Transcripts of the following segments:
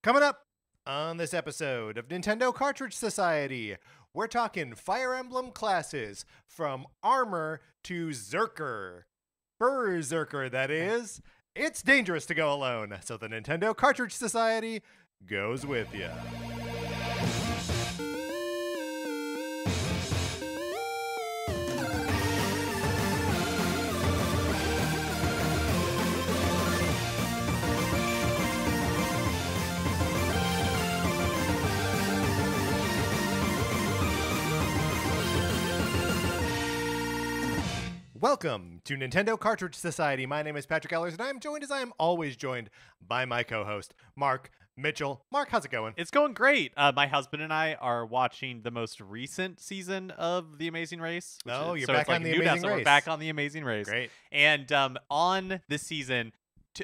Coming up on this episode of Nintendo Cartridge Society, we're talking Fire Emblem classes from Armor to Zerker. Berserker, that is. It's dangerous to go alone, so the Nintendo Cartridge Society goes with you. Welcome to Nintendo Cartridge Society. My name is Patrick Ellers, and I am joined, as I am always joined, by my co-host, Mark Mitchell. Mark, how's it going? It's going great. My husband and I are watching the most recent season of The Amazing Race. You're back on The Amazing Race. We're back on The Amazing Race. Great. And on this season,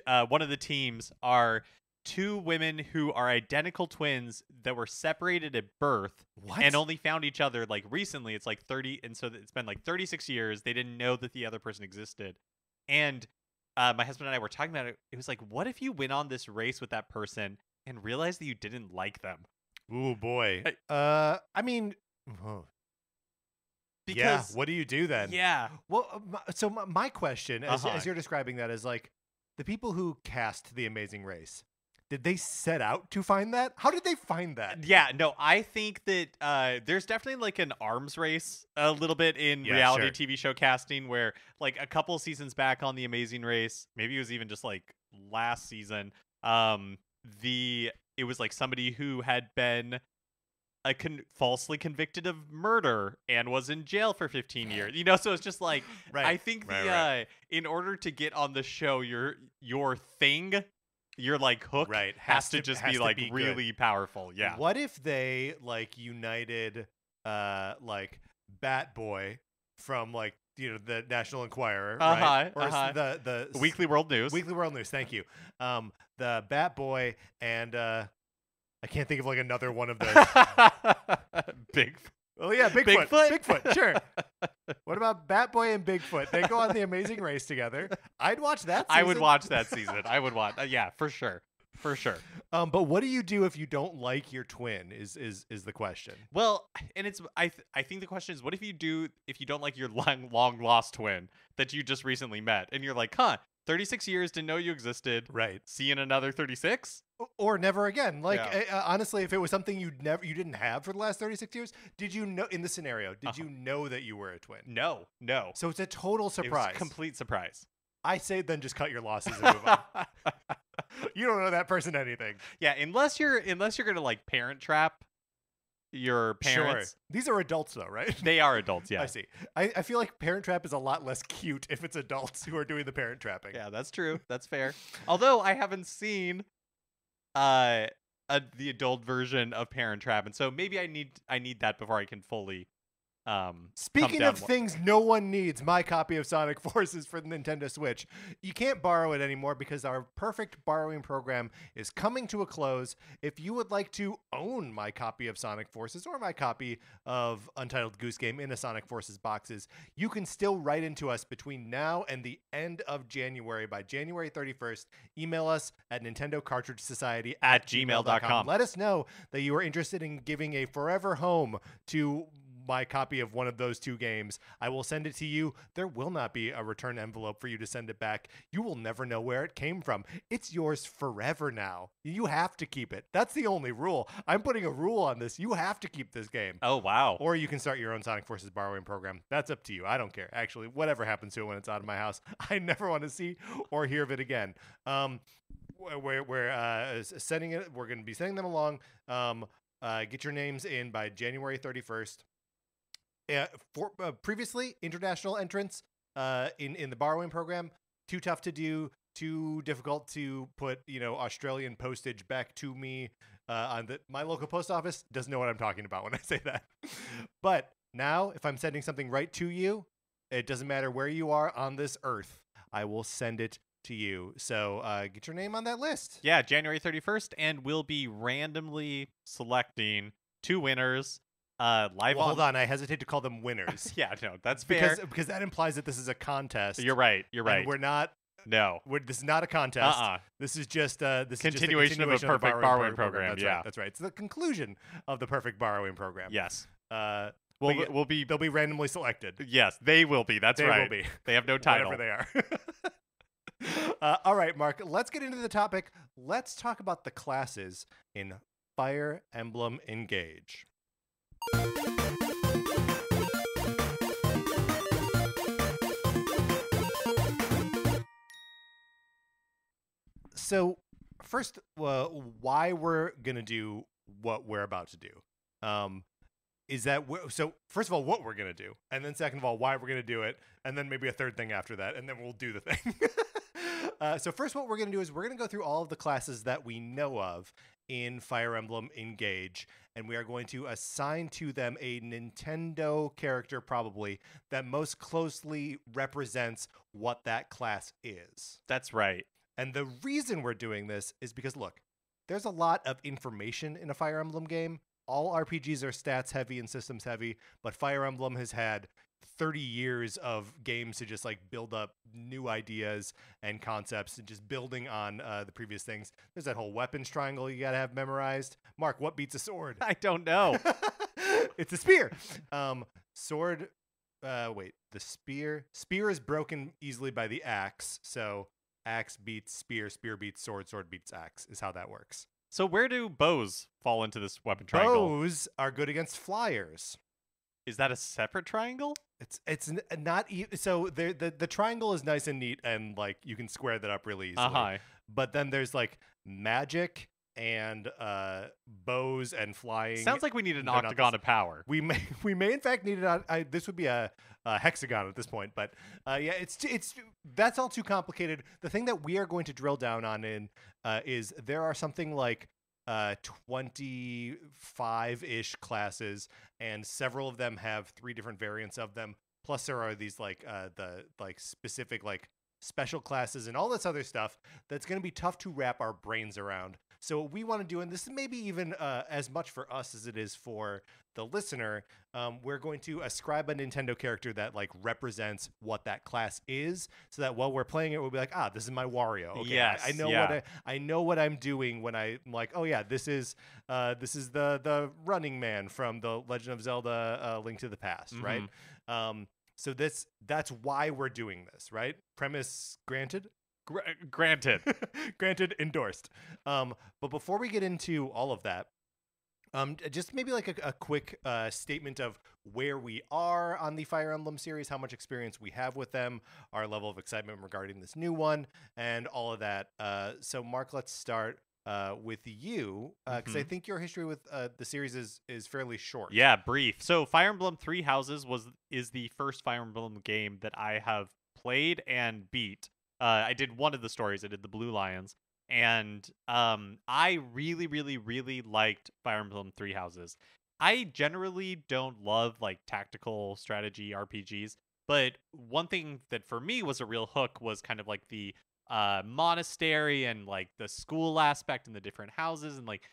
one of the teams are two women who are identical twins that were separated at birth and only found each other like recently. It's like 30, and so it's been like 36 years. They didn't know that the other person existed. And my husband and I were talking about it. It was like, what if you went on this race with that person and realized that you didn't like them? Ooh, boy. Because, yeah, what do you do then? Yeah. Well, so my question, as you're describing that, is like, the people who cast The Amazing Race, did they set out to find that? How did they find that? Yeah, no, I think that there's definitely like an arms race a little bit in reality TV show casting, where like a couple seasons back on The Amazing Race, maybe it was even just like last season, it was like somebody who had been falsely convicted of murder and was in jail for 15 years. You know, so it's just like, right. I think in order to get on the show, your thing, your like hook, has to be really powerful. Yeah. What if they like united like Bat Boy from like, you know, the National Enquirer, right? Or the Weekly World News. Weekly World News, thank you. The Bat Boy and I can't think of like another one of those. Oh yeah, Bigfoot. Bigfoot, sure. What about Bat Boy and Bigfoot? They go on The Amazing Race together. I'd watch that season. I would watch that season. I would watch. Yeah, for sure. For sure. But what do you do if you don't like your twin is the question. Well, and it's I think the question is, what if you don't like your long lost twin that you just recently met, and you're like, 36 years, didn't know you existed. Right. See you in another 36? Or never again. Like, honestly, if it was something you didn't have for the last 36 years, did you know, in the scenario, did you know that you were a twin? No. So it's a total surprise. It was a complete surprise. I say then just cut your losses and move on. You don't know that person anything. Yeah, unless you're going to like parent trap your parents. Sure. These are adults though, right? They are adults, yeah. I see. I feel like Parent Trap is a lot less cute if it's adults who are doing the parent trapping. Yeah, that's true. That's fair. Although I haven't seen the adult version of Parent Trap, and so maybe I need that before I can fully Speaking of things no one needs, my copy of Sonic Forces for the Nintendo Switch. You can't borrow it anymore because our perfect borrowing program is coming to a close. If you would like to own my copy of Sonic Forces or my copy of Untitled Goose Game in a Sonic Forces boxes, you can still write into us between now and the end of January. By January 31st, email us at nintendocartridgesociety@gmail.com. Let us know that you are interested in giving a forever home to my copy of one of those two games. I will send it to you. There will not be a return envelope for you to send it back. You will never know where it came from. It's yours forever now. You have to keep it. That's the only rule. I'm putting a rule on this. You have to keep this game. Oh, wow. Or you can start your own Sonic Forces borrowing program. That's up to you. I don't care. Actually, whatever happens to it when it's out of my house, I never want to see or hear of it again. We're sending it. We're going to be sending them along. Get your names in by January 31st. Previously, international entrants in the borrowing program, too tough to do, too difficult to put, Australian postage back to me on my local post office doesn't know what I'm talking about when I say that. But now, if I'm sending something right to you, it doesn't matter where you are on this earth, I will send it to you. So get your name on that list. Yeah, January 31st, and we'll be randomly selecting two winners. Hold on, I hesitate to call them winners. Yeah, no, that's fair. Because that implies that this is a contest. You're right. And we're not No. This is not a contest. This is just continuation of a perfect borrowing program. That's right. It's the conclusion of the perfect borrowing program. Yes. They'll be randomly selected. Yes, they will be. That's right. They will be. They have no title. Whatever they are. All right, Mark. Let's get into the topic. Let's talk about the classes in Fire Emblem Engage. So, first, why we're going to do what we're about to do is that so first of all, what we're going to do, and then second of all, why we're going to do it, and then maybe a third thing after that, and then we'll do the thing. So first, what we're going to do is we're going to go through all of the classes that we know of in Fire Emblem Engage, and we are going to assign to them a Nintendo character, probably, that most closely represents what that class is. That's right. And the reason we're doing this is because, look, there's a lot of information in a Fire Emblem game. All RPGs are stats heavy and systems heavy, but Fire Emblem has had 30 years of games to just like build up new ideas and concepts and just building on the previous things. There's that whole weapons triangle you got to have memorized. Mark, what beats a sword? I don't know. It's a spear. Sword. The spear. Spear is broken easily by the axe. So axe beats spear, spear beats sword, sword beats axe is how that works. So where do bows fall into this weapon triangle? Bows are good against flyers. Is that a separate triangle? It's not so the triangle is nice and neat and like you can square that up really easily. But then there's like magic and bows and flying. Sounds like we need an octagon of power. We may in fact need it. This would be a hexagon at this point, but yeah, it's that's all too complicated. The thing that we are going to drill down on is there are something like 25-ish classes, and several of them have 3 different variants of them. Plus, there are these like the like specific like special classes and all this other stuff that's going to be tough to wrap our brains around. So what we want to do, and this is maybe even as much for us as it is for the listener, we're going to ascribe a Nintendo character that like represents what that class is, so that while we're playing it, we'll be like, this is my Wario. Okay, yes, I know I know what I'm doing when I'm like, oh yeah, this is the Running Man from the Legend of Zelda: Link to the Past, right? So that's why we're doing this, right? Premise granted. Granted. Granted, endorsed. But before we get into all of that, just maybe like a quick statement of where we are on the Fire Emblem series, how much experience we have with them, our level of excitement regarding this new one, and all of that. So, Mark, let's start with you, because I think your history with the series is fairly short. Yeah, brief. So, Fire Emblem Three Houses is the first Fire Emblem game that I have played and beat. I did one of the stories. I did the Blue Lions. And I really, really, really liked Fire Emblem Three Houses. I generally don't love like tactical strategy RPGs, but one thing that for me was a real hook was kind of like the monastery and like the school aspect and the different houses and like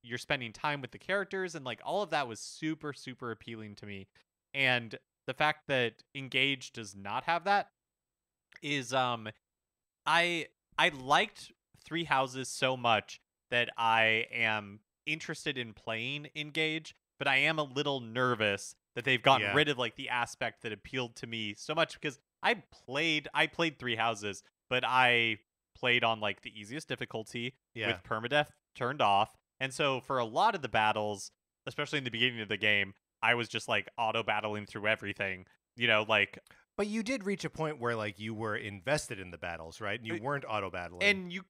you're spending time with the characters and like all of that was super, super appealing to me. And the fact that Engage does not have that is I liked Three Houses so much that I am interested in playing Engage, but I am a little nervous that they've gotten rid of like the aspect that appealed to me so much, because I played Three Houses, but I played on like the easiest difficulty with permadeath turned off. And so for a lot of the battles, especially in the beginning of the game, I was just like auto battling through everything, like. But you did reach a point where, like, you were invested in the battles, right? You weren't auto-battling. And you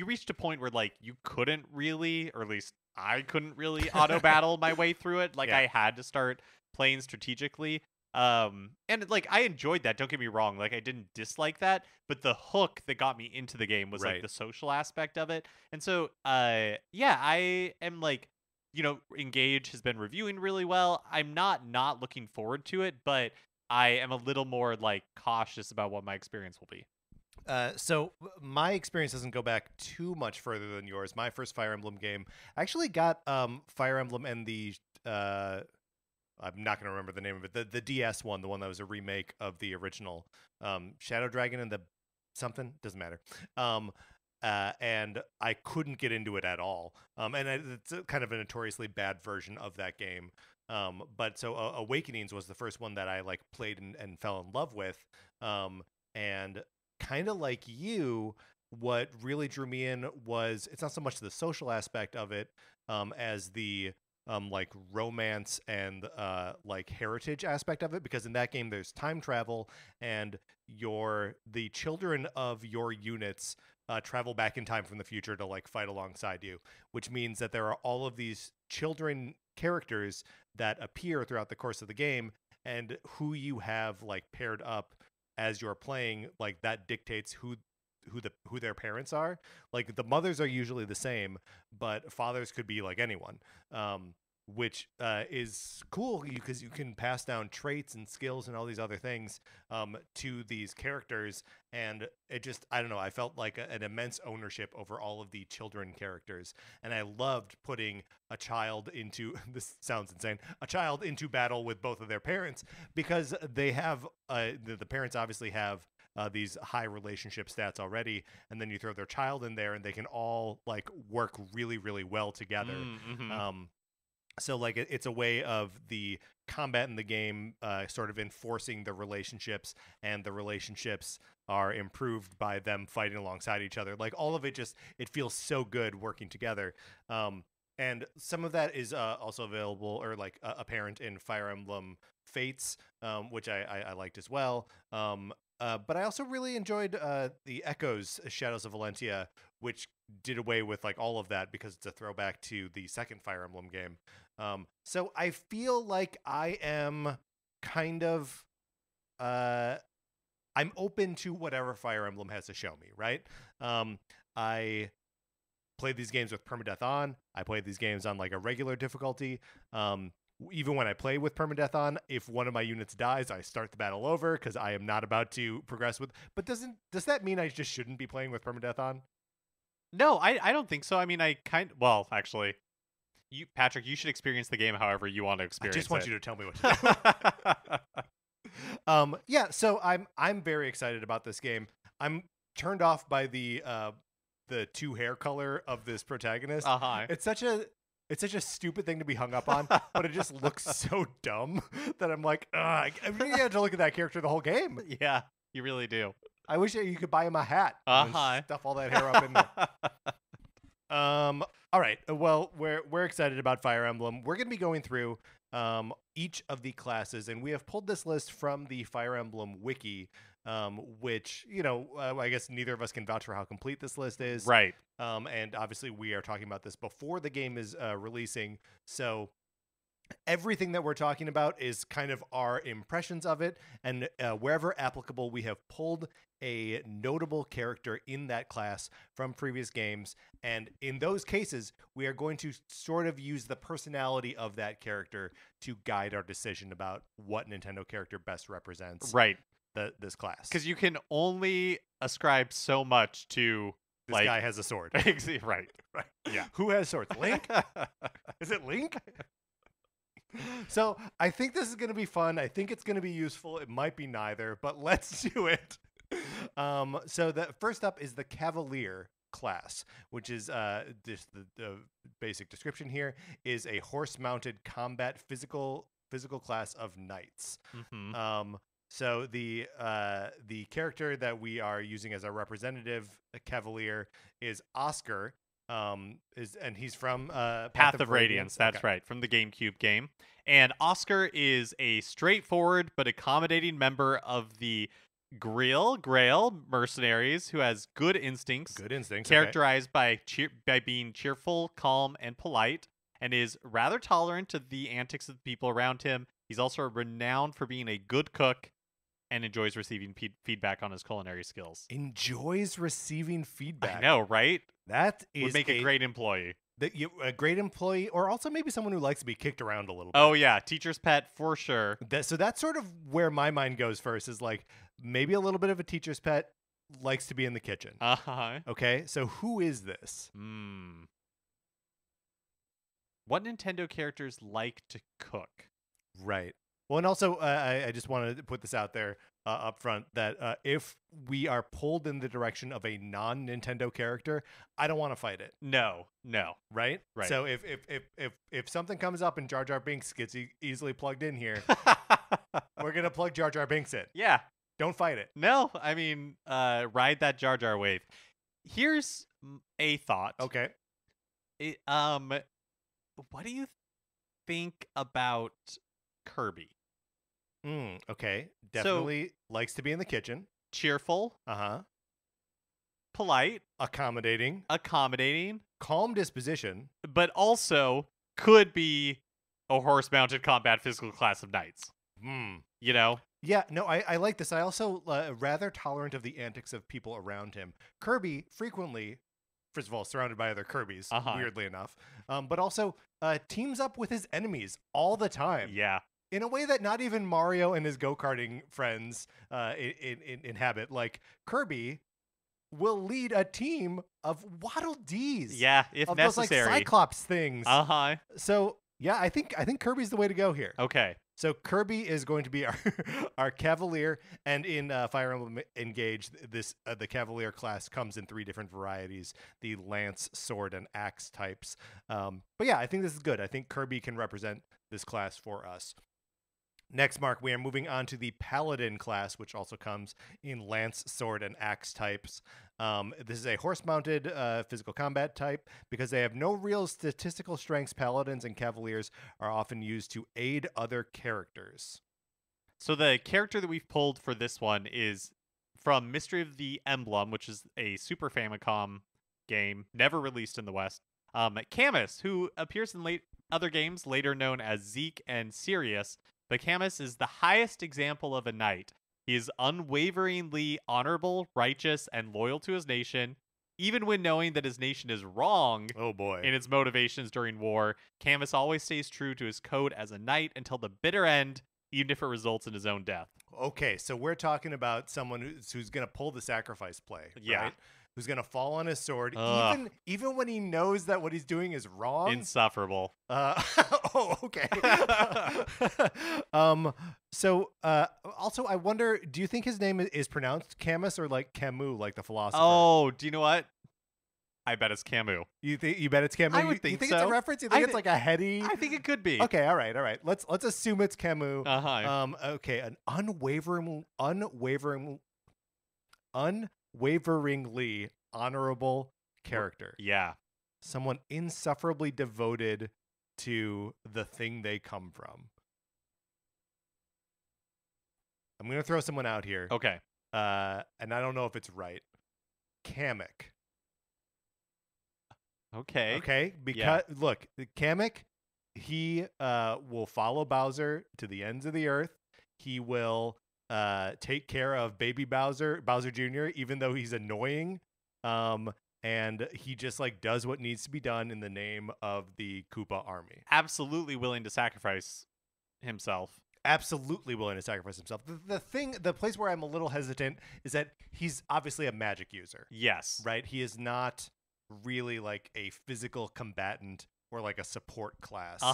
reached a point where, like, you couldn't really, or at least I couldn't really auto-battle my way through it. Like, I had to start playing strategically. And, like, I enjoyed that. Don't get me wrong. Like, I didn't dislike that. But the hook that got me into the game was, like, the social aspect of it. And so, I am, like, Engage has been reviewing really well. I'm not looking forward to it, but I am a little more like cautious about what my experience will be. So my experience doesn't go back too much further than yours. My first Fire Emblem game, I actually got Fire Emblem and the I'm not going to remember the name of it. The DS one, the one that was a remake of the original Shadow Dragon and the something, doesn't matter. And I couldn't get into it at all. It's kind of a notoriously bad version of that game. But so Awakenings was the first one that I like played and fell in love with. And kind of like you, what really drew me in was it's not so much the social aspect of it as the like romance and like heritage aspect of it, because in that game there's time travel and the children of your units travel back in time from the future to like fight alongside you, which means that there are all of these children characters that appear throughout the course of the game, and who you have like paired up as you're playing, like that dictates who their parents are. Like the mothers are usually the same, but fathers could be like anyone. Which is cool because you can pass down traits and skills and all these other things to these characters. And it just, I don't know, I felt like an immense ownership over all of the children characters. And I loved putting a child into, this sounds insane, a child into battle with both of their parents, because they have, the parents obviously have these high relationship stats already, and then you throw their child in there and they can all like work really, really well together. Mm-hmm. So like it's a way of the combat in the game sort of enforcing the relationships, and the relationships are improved by them fighting alongside each other. Like all of it just, it feels so good working together. And some of that is also available or like apparent in Fire Emblem Fates, which I liked as well. But I also really enjoyed the Echoes Shadows of Valentia, which did away with like all of that because it's a throwback to the second Fire Emblem game. So I feel like I am kind of I'm open to whatever Fire Emblem has to show me, right? I played these games with permadeath on. I played these games on like a regular difficulty. Even when I play with permadeath on, if one of my units dies, I start the battle over because I am not about to progress with. But does that mean I just shouldn't be playing with permadeath on? No, I don't think so. I mean, well, actually, Patrick, you should experience the game however you want to experience it. I just want you to tell me what to do. Yeah, so I'm very excited about this game. I'm turned off by the two hair color of this protagonist. It's such a stupid thing to be hung up on, but it just looks so dumb that I'm like, I really had to look at that character the whole game. Yeah, you really do. I wish you could buy him a hat and stuff all that hair up in there. All right. Well, we're excited about Fire Emblem. We're going to be going through each of the classes, and we have pulled this list from the Fire Emblem wiki, which, I guess neither of us can vouch for how complete this list is. Right. And obviously we are talking about this before the game is releasing. So everything that we're talking about is kind of our impressions of it. And wherever applicable, we have pulled a notable character in that class from previous games. And in those cases, we are going to sort of use the personality of that character to guide our decision about what Nintendo character best represents this class. Because you can only ascribe so much to... This guy has a sword. Right. Yeah. Who has swords? Link? Is it Link? So I think this is going to be fun. I think it's going to be useful. It might be neither, but let's do it. So the first up is the Cavalier class, which is just the basic description here is a horse-mounted combat physical class of knights. Mm-hmm. So the character that we are using as our representative Cavalier is Oscar. And he's from Path of Radiance. That's right, from the GameCube game. And Oscar is a straightforward but accommodating member of the Grail mercenaries who has good instincts. Characterized by being cheerful, calm, and polite, and is rather tolerant to the antics of the people around him. He's also renowned for being a good cook and enjoys receiving feedback on his culinary skills. Enjoys receiving feedback. I know, right? That would make a great employee. A great employee, or also maybe someone who likes to be kicked around a little bit. Oh, yeah. Teacher's pet, for sure. So that's sort of where my mind goes first, is like maybe a little bit of a teacher's pet, likes to be in the kitchen. Uh-huh. Okay, so who is this? What Nintendo characters like to cook? Right. Well, and also, I just wanted to put this out there. up front that if we are pulled in the direction of a non-Nintendo character, I don't want to fight it. No. Right? Right. So if something comes up and Jar Jar Binks gets easily plugged in here, we're gonna plug Jar Jar Binks in. Yeah. Don't fight it. No, I mean, ride that Jar Jar wave. Here's a thought. Okay. What do you think about Kirby? Okay. Definitely likes to be in the kitchen. Cheerful. Uh-huh. Polite. Accommodating. Calm disposition. But also could be a horse-mounted combat physical class of knights. You know? Yeah, no, I like this. I also rather tolerant of the antics of people around him. Kirby frequently, first of all, surrounded by other Kirbys, weirdly enough, but also teams up with his enemies all the time. Yeah. In a way that not even Mario and his go-karting friends inhabit. Like, Kirby will lead a team of Waddle Dees. Yeah, if of necessary. Those, like, Cyclops things. Uh-huh. So, yeah, I think Kirby's the way to go here. Okay. So Kirby is going to be our Cavalier, and in Fire Emblem Engage, the Cavalier class comes in 3 different varieties: the Lance, Sword, and Axe types. But yeah, I think this is good. I think Kirby can represent this class for us. Next, Mark, we are moving on to the Paladin class, which also comes in Lance, Sword, and Axe types. This is a horse-mounted physical combat type. Because they have no real statistical strengths, Paladins and Cavaliers are often used to aid other characters. So the character that we've pulled for this one is from Mystery of the Emblem, which is a Super Famicom game, never released in the West. Camus, who appears in other games, later known as Zeke and Sirius. But Camus is the highest example of a knight. He is unwaveringly honorable, righteous, and loyal to his nation. Even when knowing that his nation is wrong in its motivations during war, Camus always stays true to his code as a knight until the bitter end, even if it results in his own death. Okay, so we're talking about someone who's going to pull the sacrifice play, yeah. Right? Who's going to fall on his sword, even when he knows that what he's doing is wrong. Insufferable. Okay. So, also, I wonder, do you think his name is pronounced Camus or like Camus, like the philosopher? Oh, do you know what? I bet it's Camus. You bet it's Camus? I would think you think so. it's a reference? You think it's like a heady? I think it could be. Okay, all right. Let's assume it's Camus. Okay, an unwaveringly honorable character. Yeah. Someone insufferably devoted to the thing they come from. I'm going to throw someone out here. Okay. And I don't know if it's right. Kamek. Okay. Because look, Kamek, he will follow Bowser to the ends of the earth. He will take care of baby Bowser Jr., even though he's annoying. And he just like does what needs to be done in the name of the Koopa army. Absolutely willing to sacrifice himself. Absolutely willing to sacrifice himself. The place where I'm a little hesitant is that he's obviously a magic user. Yes. Right? He is not really like a physical combatant or like a support class.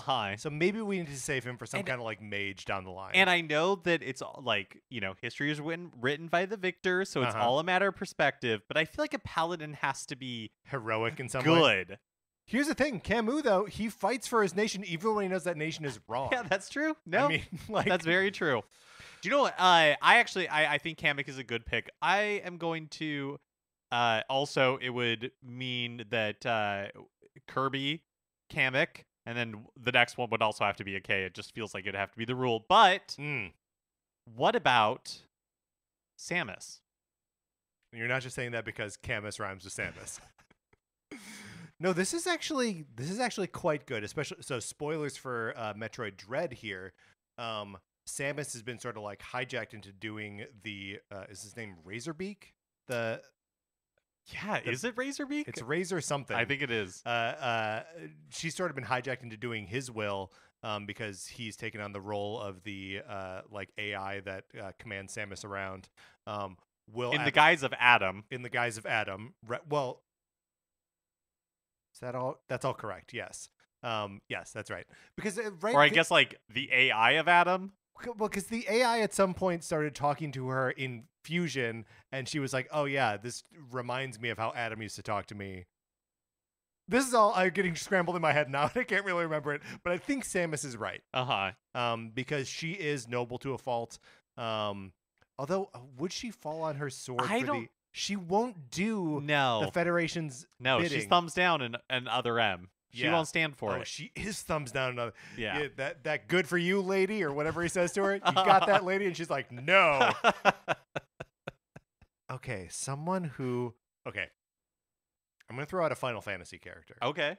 So maybe we need to save him for some kind of like mage down the line. And I know that it's like, history is written by the victor, so it's all a matter of perspective, but I feel like a paladin has to be heroic in some way. Good. Here's the thing, Camus, though, he fights for his nation even when he knows that nation is wrong. Yeah, that's true. No, I mean, like, that's very true. Do you know what? I think Kamek is a good pick. I am going to, also, it would mean that Kirby, Kamek, and then the next one would also have to be a K. It just feels like it'd have to be the rule. But what about Samus? You're not just saying that because Camus rhymes with Samus. No, this is actually quite good, especially so spoilers for Metroid Dread here. Samus has been sort of like hijacked into doing the is his name Razorbeak? Is it Razorbeak? It's Razor something. I think it is. She's sort of been hijacked into doing his will because he's taken on the role of the like AI that commands Samus around. In the guise of Adam. In the guise of Adam. Well, is that all? That's all correct. Yes. Yes, that's right. Because or I guess like the AI of Adam. Well, because the AI at some point started talking to her in Fusion, and she was like, "Oh yeah, this reminds me of how Adam used to talk to me." This is all getting scrambled in my head now, and I can't really remember it. But I think Samus is right. Because she is noble to a fault. Although, would she fall on her sword She won't do the Federation's bidding. She's thumbs down and other M. She won't stand for it. She is thumbs down. Another. Yeah. That good for you, lady, or whatever he says to her. You got that, lady? And she's like, no. Okay, someone who. Okay. I'm going to throw out a Final Fantasy character. Okay.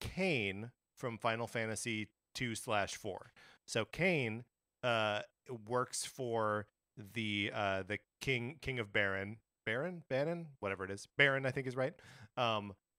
Kain from Final Fantasy 2/4. So Kain works for the king of Baron, whatever it is. Baron, I think is right.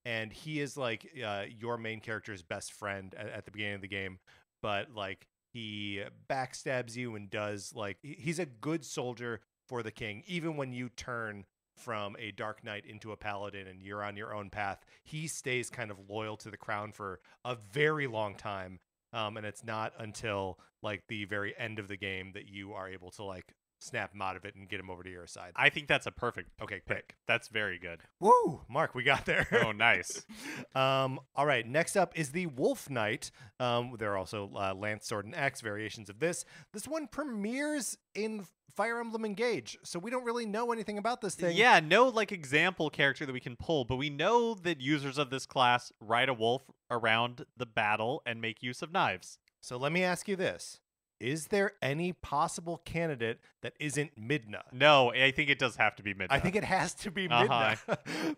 And he is like your main character's best friend at the beginning of the game, but like he backstabs you and does like he's a good soldier for the king, even when you turn from a Dark Knight into a Paladin and you're on your own path. He stays kind of loyal to the crown for a very long time. And it's not until like the very end of the game that you are able to like snap him out of it and get him over to your side. I think that's a perfect pick. That's very good. Woo! Mark, we got there. Oh, nice. All right, next up is the Wolf Knight. There are also Lance, Sword, and Axe variations of this. This one premieres in Fire Emblem Engage, so we don't really know anything about this thing. Yeah, no like example character that we can pull, but we know that users of this class ride a wolf around the battle and make use of knives. So let me ask you this. Is there any possible candidate that isn't Midna? No, I think it does have to be Midna. I think it has to be Midna.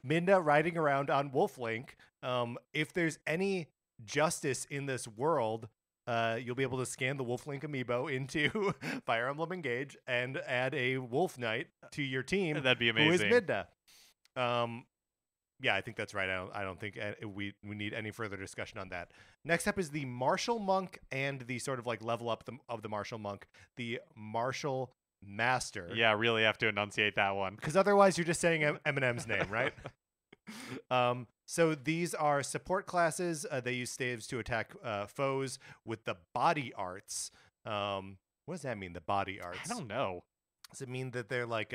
Midna riding around on Wolflink. If there's any justice in this world, you'll be able to scan the Wolflink amiibo into Fire Emblem Engage and add a Wolf Knight to your team. That'd be amazing. Who is Midna? Yeah, I think that's right. I don't think we need any further discussion on that. Next up is the Martial Monk and the sort of like level up of the Martial Monk, the Martial Master. Yeah, really have to enunciate that one. Because otherwise you're just saying Eminem's name, right? So these are support classes. They use staves to attack foes with the body arts. What does that mean, the body arts? I don't know. Does it mean that they're like...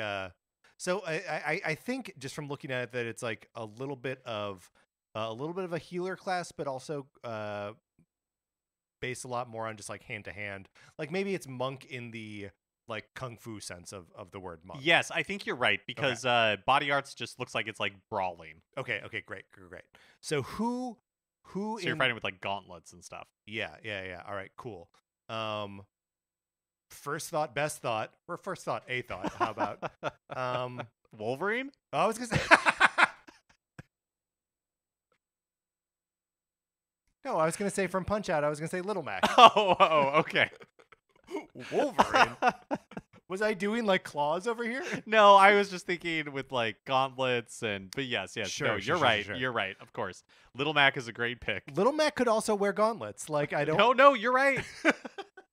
So I think just from looking at it that it's like a little bit of a healer class, but also based a lot more on just like hand to hand. Like maybe it's monk in the like kung fu sense of the word monk. Yes, I think you're right because body arts just looks like it's like brawling. Okay, great. So who? So you're fighting with like gauntlets and stuff. Yeah. All right, cool. First thought, best thought, or first thought, a thought. How about Wolverine? Oh, I was gonna say. No, I was gonna say from Punch Out. I was gonna say Little Mac. Oh, okay. Wolverine. Was I doing like claws over here? No, I was just thinking with like gauntlets but yes. Sure, no, you're right. Sure. You're right. Of course, Little Mac is a great pick. Little Mac could also wear gauntlets. Like I don't. No, you're right.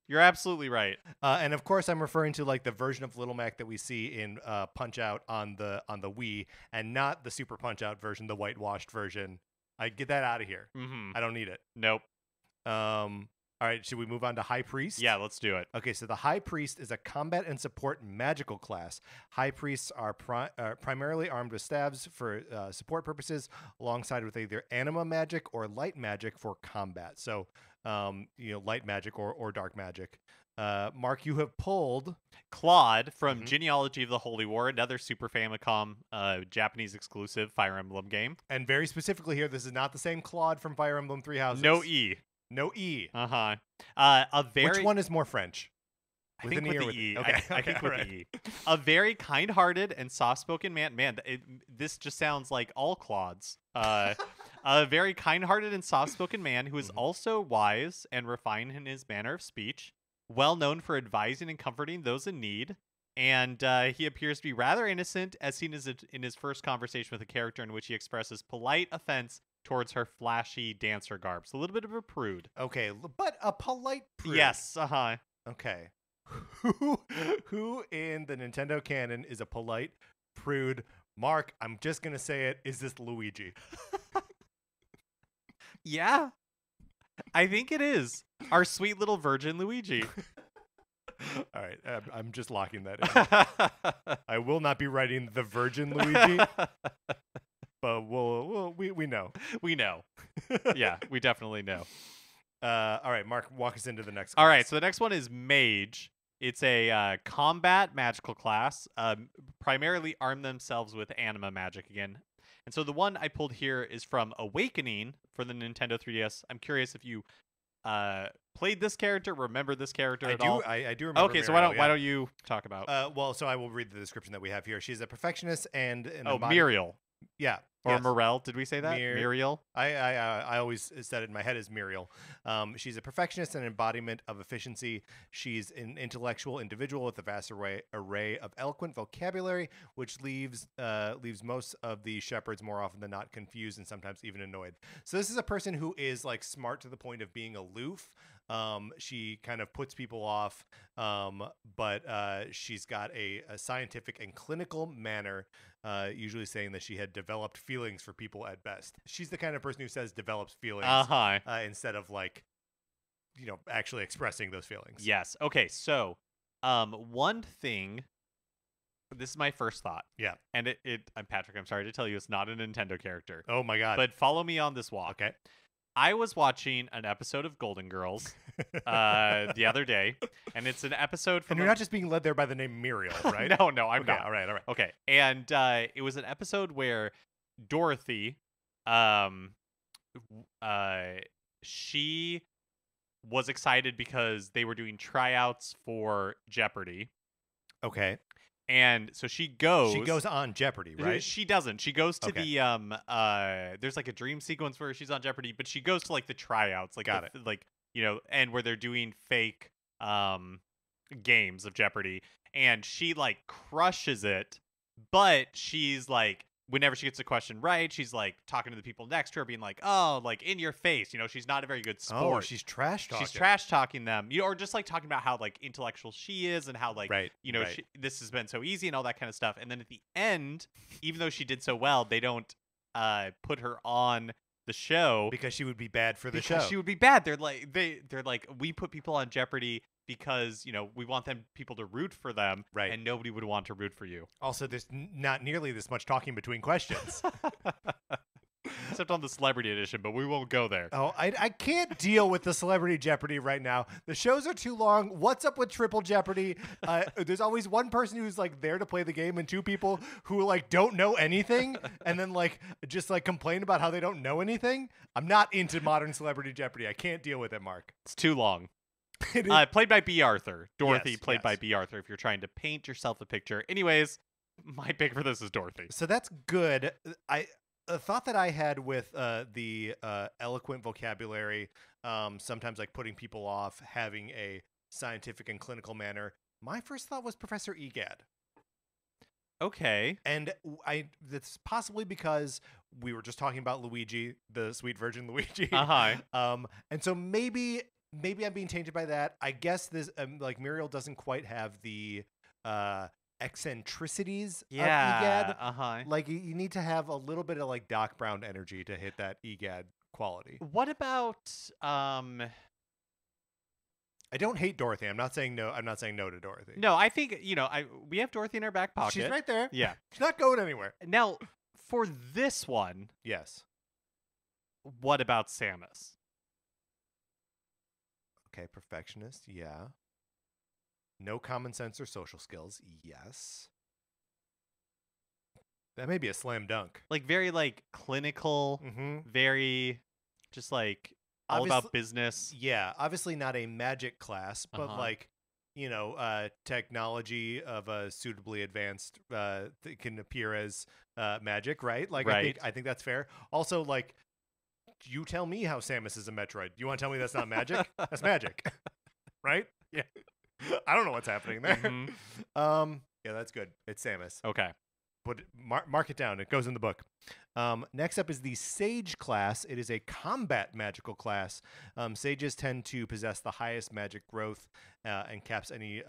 You're absolutely right. And of course, I'm referring to like the version of Little Mac that we see in Punch Out on the Wii, and not the Super Punch Out version, the whitewashed version. I get that out of here. Mm-hmm. I don't need it. Nope. All right, should we move on to High Priest? Yeah, let's do it. Okay, so the High Priest is a combat and support magical class. High Priests are primarily armed with staves for support purposes, alongside with either anima magic or light magic for combat. So, light magic or dark magic. Mark, you have pulled Claude from Genealogy of the Holy War, another Super Famicom Japanese exclusive Fire Emblem game. And very specifically here, this is not the same Claude from Fire Emblem Three Houses. No E. No E. Which one is more French? I think with the E. Okay. I think with the E. A very kind-hearted and soft-spoken man. Man, this just sounds like all Claudes. A very kind-hearted and soft-spoken man who is also wise and refined in his manner of speech, well known for advising and comforting those in need, and he appears to be rather innocent, as seen in his first conversation with a character in which he expresses polite offense towards her flashy dancer garb. So a little bit of a prude. Okay, but a polite prude. Yes, Okay. Who in the Nintendo canon is a polite prude? Mark, I'm just going to say it. Is this Luigi? Yeah. I think it is. Our sweet little virgin Luigi. All right, I'm just locking that in. I will not be writing the Virgin Luigi, but we know. We know. Yeah, we definitely know. All right, Mark, walk us into the next class. All right, so the next one is Mage. It's a combat magical class. Primarily arm themselves with anima magic again. And so the one I pulled here is from Awakening for the Nintendo 3DS. I'm curious if you played this character, remember this character at all? I do remember. Okay, Muriel, so why don't you talk about? Well, so I will read the description that we have here. She's a perfectionist and Muriel. Yeah. Or yes. Morel, did we say that? Muriel? I always said it in my head as Muriel. She's a perfectionist and embodiment of efficiency. She's an intellectual individual with a vast array of eloquent vocabulary, which leaves most of the shepherds more often than not confused and sometimes even annoyed. So this is a person who is like smart to the point of being aloof. She kind of puts people off, but she's got a scientific and clinical manner, usually saying that she had developed feelings for people at best. She's the kind of person who says develops feelings instead of like, actually expressing those feelings. Yes. Okay. So, one thing. This is my first thought. Yeah. And I'm Patrick. I'm sorry to tell you, it's not a Nintendo character. Oh my God. But follow me on this walk. Okay. I was watching an episode of Golden Girls the other day, and it's an episode from. And you're not just being led there by the name Muriel, right? No, I'm okay, not. All right. Okay, and it was an episode where Dorothy, she was excited because they were doing tryouts for Jeopardy. Okay. And so she goes. She goes on Jeopardy, right? She doesn't. She goes to the there's like a dream sequence where she's on Jeopardy, but she goes to like the tryouts, like and where they're doing fake games of Jeopardy, and she like crushes it, but she's like whenever she gets a question right, she's like talking to the people next to her, being like, "Oh, like in your face," she's not a very good sport. Oh, she's trash talking. She's trash talking them, or just like talking about how like intellectual she is and how like this has been so easy and all that kind of stuff. And then at the end, even though she did so well, they don't put her on the show because she would be bad for the show. She would be bad. They're like we put people on Jeopardy because we want people to root for them, right? And nobody would want to root for you. Also, there's not nearly this much talking between questions, except on the Celebrity Edition. But we won't go there. Oh, I can't deal with the Celebrity Jeopardy right now. The shows are too long. What's up with Triple Jeopardy? There's always one person who's like there to play the game, and two people who like don't know anything, and then like just like complain about how they don't know anything. I'm not into modern Celebrity Jeopardy. I can't deal with it, Mark. It's too long. Played by B. Arthur. Dorothy played by B. Arthur, if you're trying to paint yourself a picture. Anyways, my pick for this is Dorothy. So that's good. A thought that I had with the eloquent vocabulary, sometimes like putting people off, having a scientific and clinical manner, my first thought was Professor Egad. Okay. And that's possibly because we were just talking about Luigi, the sweet virgin Luigi. And so maybe I'm being tainted by that. I guess this like Muriel doesn't quite have the eccentricities of Egad. Like you need to have a little bit of like Doc Brown energy to hit that Egad quality. What about I don't hate Dorothy. I'm not saying no to Dorothy. No, I think we have Dorothy in our back pocket. She's right there. Yeah. She's not going anywhere. Now, for this one, yes. What about Samus? Okay, perfectionist, yeah. No common sense or social skills, yes. That may be a slam dunk. Like very like clinical, very just like all about business. Yeah, obviously not a magic class, but like, technology of a suitably advanced that can appear as magic, right? Like I think that's fair. Also, like, you tell me how Samus is a Metroid. You want to tell me that's not magic? That's magic. Right? Yeah. I don't know what's happening there. Yeah, that's good. It's Samus. Okay. But mark it down. It goes in the book. Next up is the Sage class. It is a combat magical class. Sages tend to possess the highest magic growth and caps any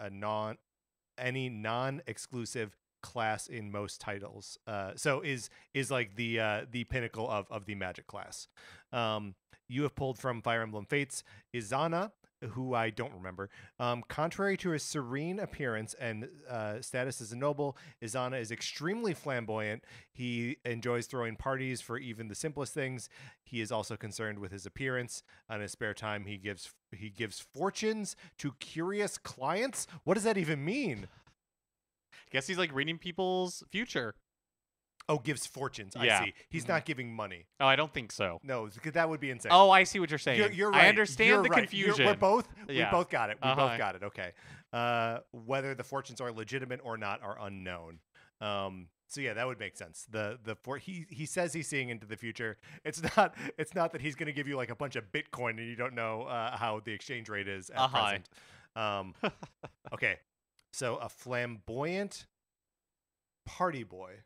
non-exclusive class in most titles. So is like the pinnacle of the magic class. You have pulled from Fire Emblem Fates Izana, who I don't remember. Contrary to his serene appearance and status as a noble, Izana is extremely flamboyant. He enjoys throwing parties for even the simplest things. He is also concerned with his appearance. On his spare time, he gives fortunes to curious clients. What does that even mean? I guess he's like reading people's future. Oh, gives fortunes. Yeah. I see. He's not giving money. Oh, I don't think so. No, that would be insane. Oh, I see what you're saying. You're right. I understand the confusion. We both got it. We Uh-huh. both got it. Okay. Whether the fortunes are legitimate or not are unknown. So yeah, that would make sense. He says he's seeing into the future. It's not that he's going to give you like a bunch of Bitcoin and you don't know how the exchange rate is at present. Okay. So a flamboyant party boy.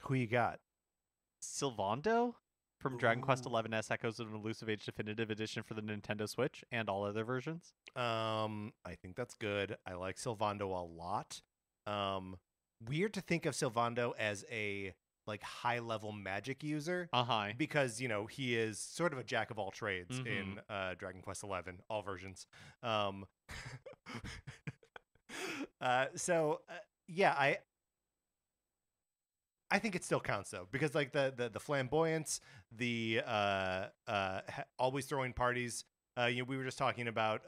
Who you got? Sylvando from Dragon Quest XI Echoes of an Elusive Age Definitive Edition for the Nintendo Switch and all other versions. I think that's good. I like Sylvando a lot. Weird to think of Sylvando as a like high-level magic user. Because, he is sort of a jack of all trades in Dragon Quest XI, all versions. Yeah, I think it still counts though, because like the flamboyance, the always throwing parties. We were just talking about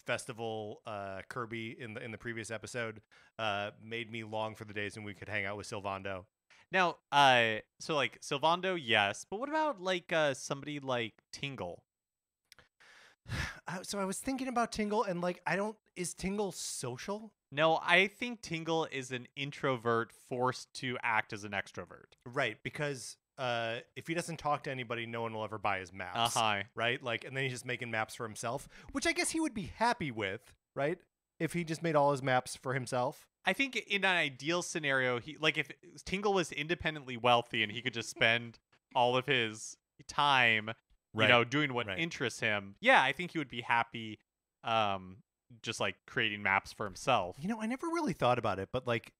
festival Kirby in the previous episode. Made me long for the days when we could hang out with Sylvando. Now, so like Sylvando, yes, but what about like somebody like Tingle? So I was thinking about Tingle, and like is Tingle social? No, I think Tingle is an introvert forced to act as an extrovert. Right, because if he doesn't talk to anybody, no one will ever buy his maps. Right? Like, and then he's just making maps for himself, which I guess he would be happy with, right? If he just made all his maps for himself. I think in an ideal scenario, if Tingle was independently wealthy and he could just spend all of his time, doing what interests him, yeah, I think he would be happy just like creating maps for himself. I never really thought about it, but like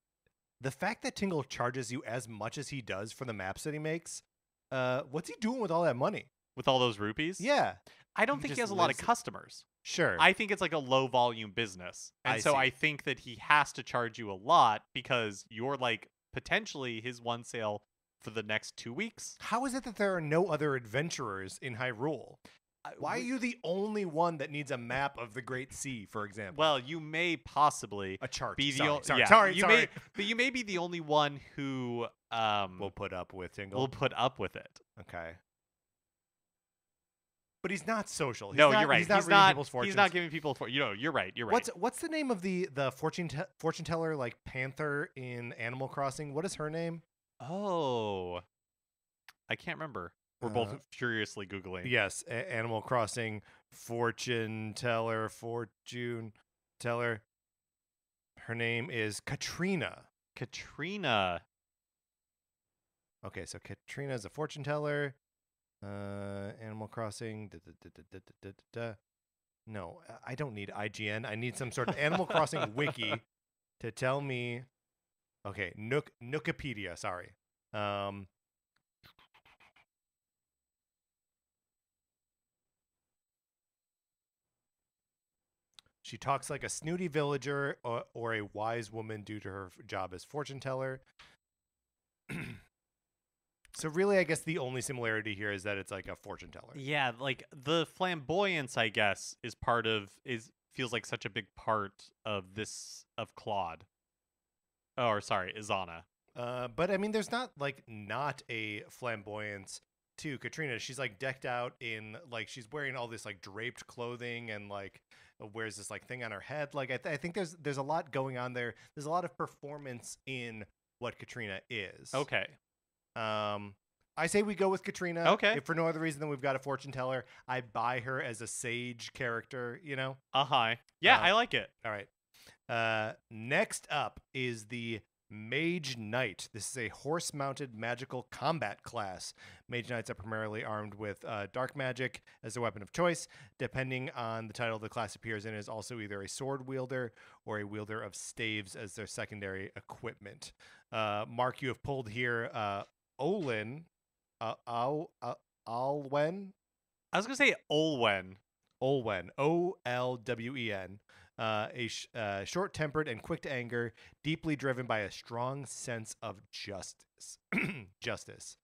the fact that Tingle charges you as much as he does for the maps that he makes, what's he doing with all that money? With all those rupees? Yeah. I don't think he has a lot of customers. Sure. I think it's like a low volume business. And I think that he has to charge you a lot because you're like potentially his one sale for the next 2 weeks. How is it that there are no other adventurers in Hyrule? Why are you the only one that needs a map of the Great Sea, for example? Well, you may possibly a chart. Be sorry. But you may be the only one who will put up with Tingle. Will put up with it. Okay. But he's not social. You're right. He's not reading people's fortunes. He's not giving people you're right. You're right. What's the name of the fortune teller, like panther in Animal Crossing? What is her name? Oh, I can't remember. We're both furiously Googling. Yes, Animal Crossing fortune teller. Her name is Katrina. Katrina. Okay, so Katrina is a fortune teller. Animal Crossing. No, I don't need IGN. I need some sort of Animal Crossing wiki to tell me. Okay, Nookipedia. Sorry. She talks like a snooty villager or a wise woman due to her job as fortune teller. So really, I guess the only similarity here is that it's like a fortune teller. Yeah, like the flamboyance, I guess, feels like such a big part of Claude. Oh, or sorry, Izana. But I mean, there's not a flamboyance to Katrina. She's like decked out in like she's wearing all this like draped clothing and like wears this like thing on her head. Like I think there's a lot going on there. There's a lot of performance in what Katrina is. Okay. I say we go with Katrina. Okay. If for no other reason than we've got a fortune teller. I buy her as a sage character, Yeah, I like it. All right. Next up is the Mage Knight. This is a horse-mounted magical combat class. Mage Knights are primarily armed with dark magic as their weapon of choice. Depending on the title the class appears in, is also either a sword wielder or a wielder of staves as their secondary equipment. Mark, you have pulled here Olin, Alwen. I was gonna say Olwen. Olwen. Olwen. Short-tempered and quick to anger, deeply driven by a strong sense of justice. Justice.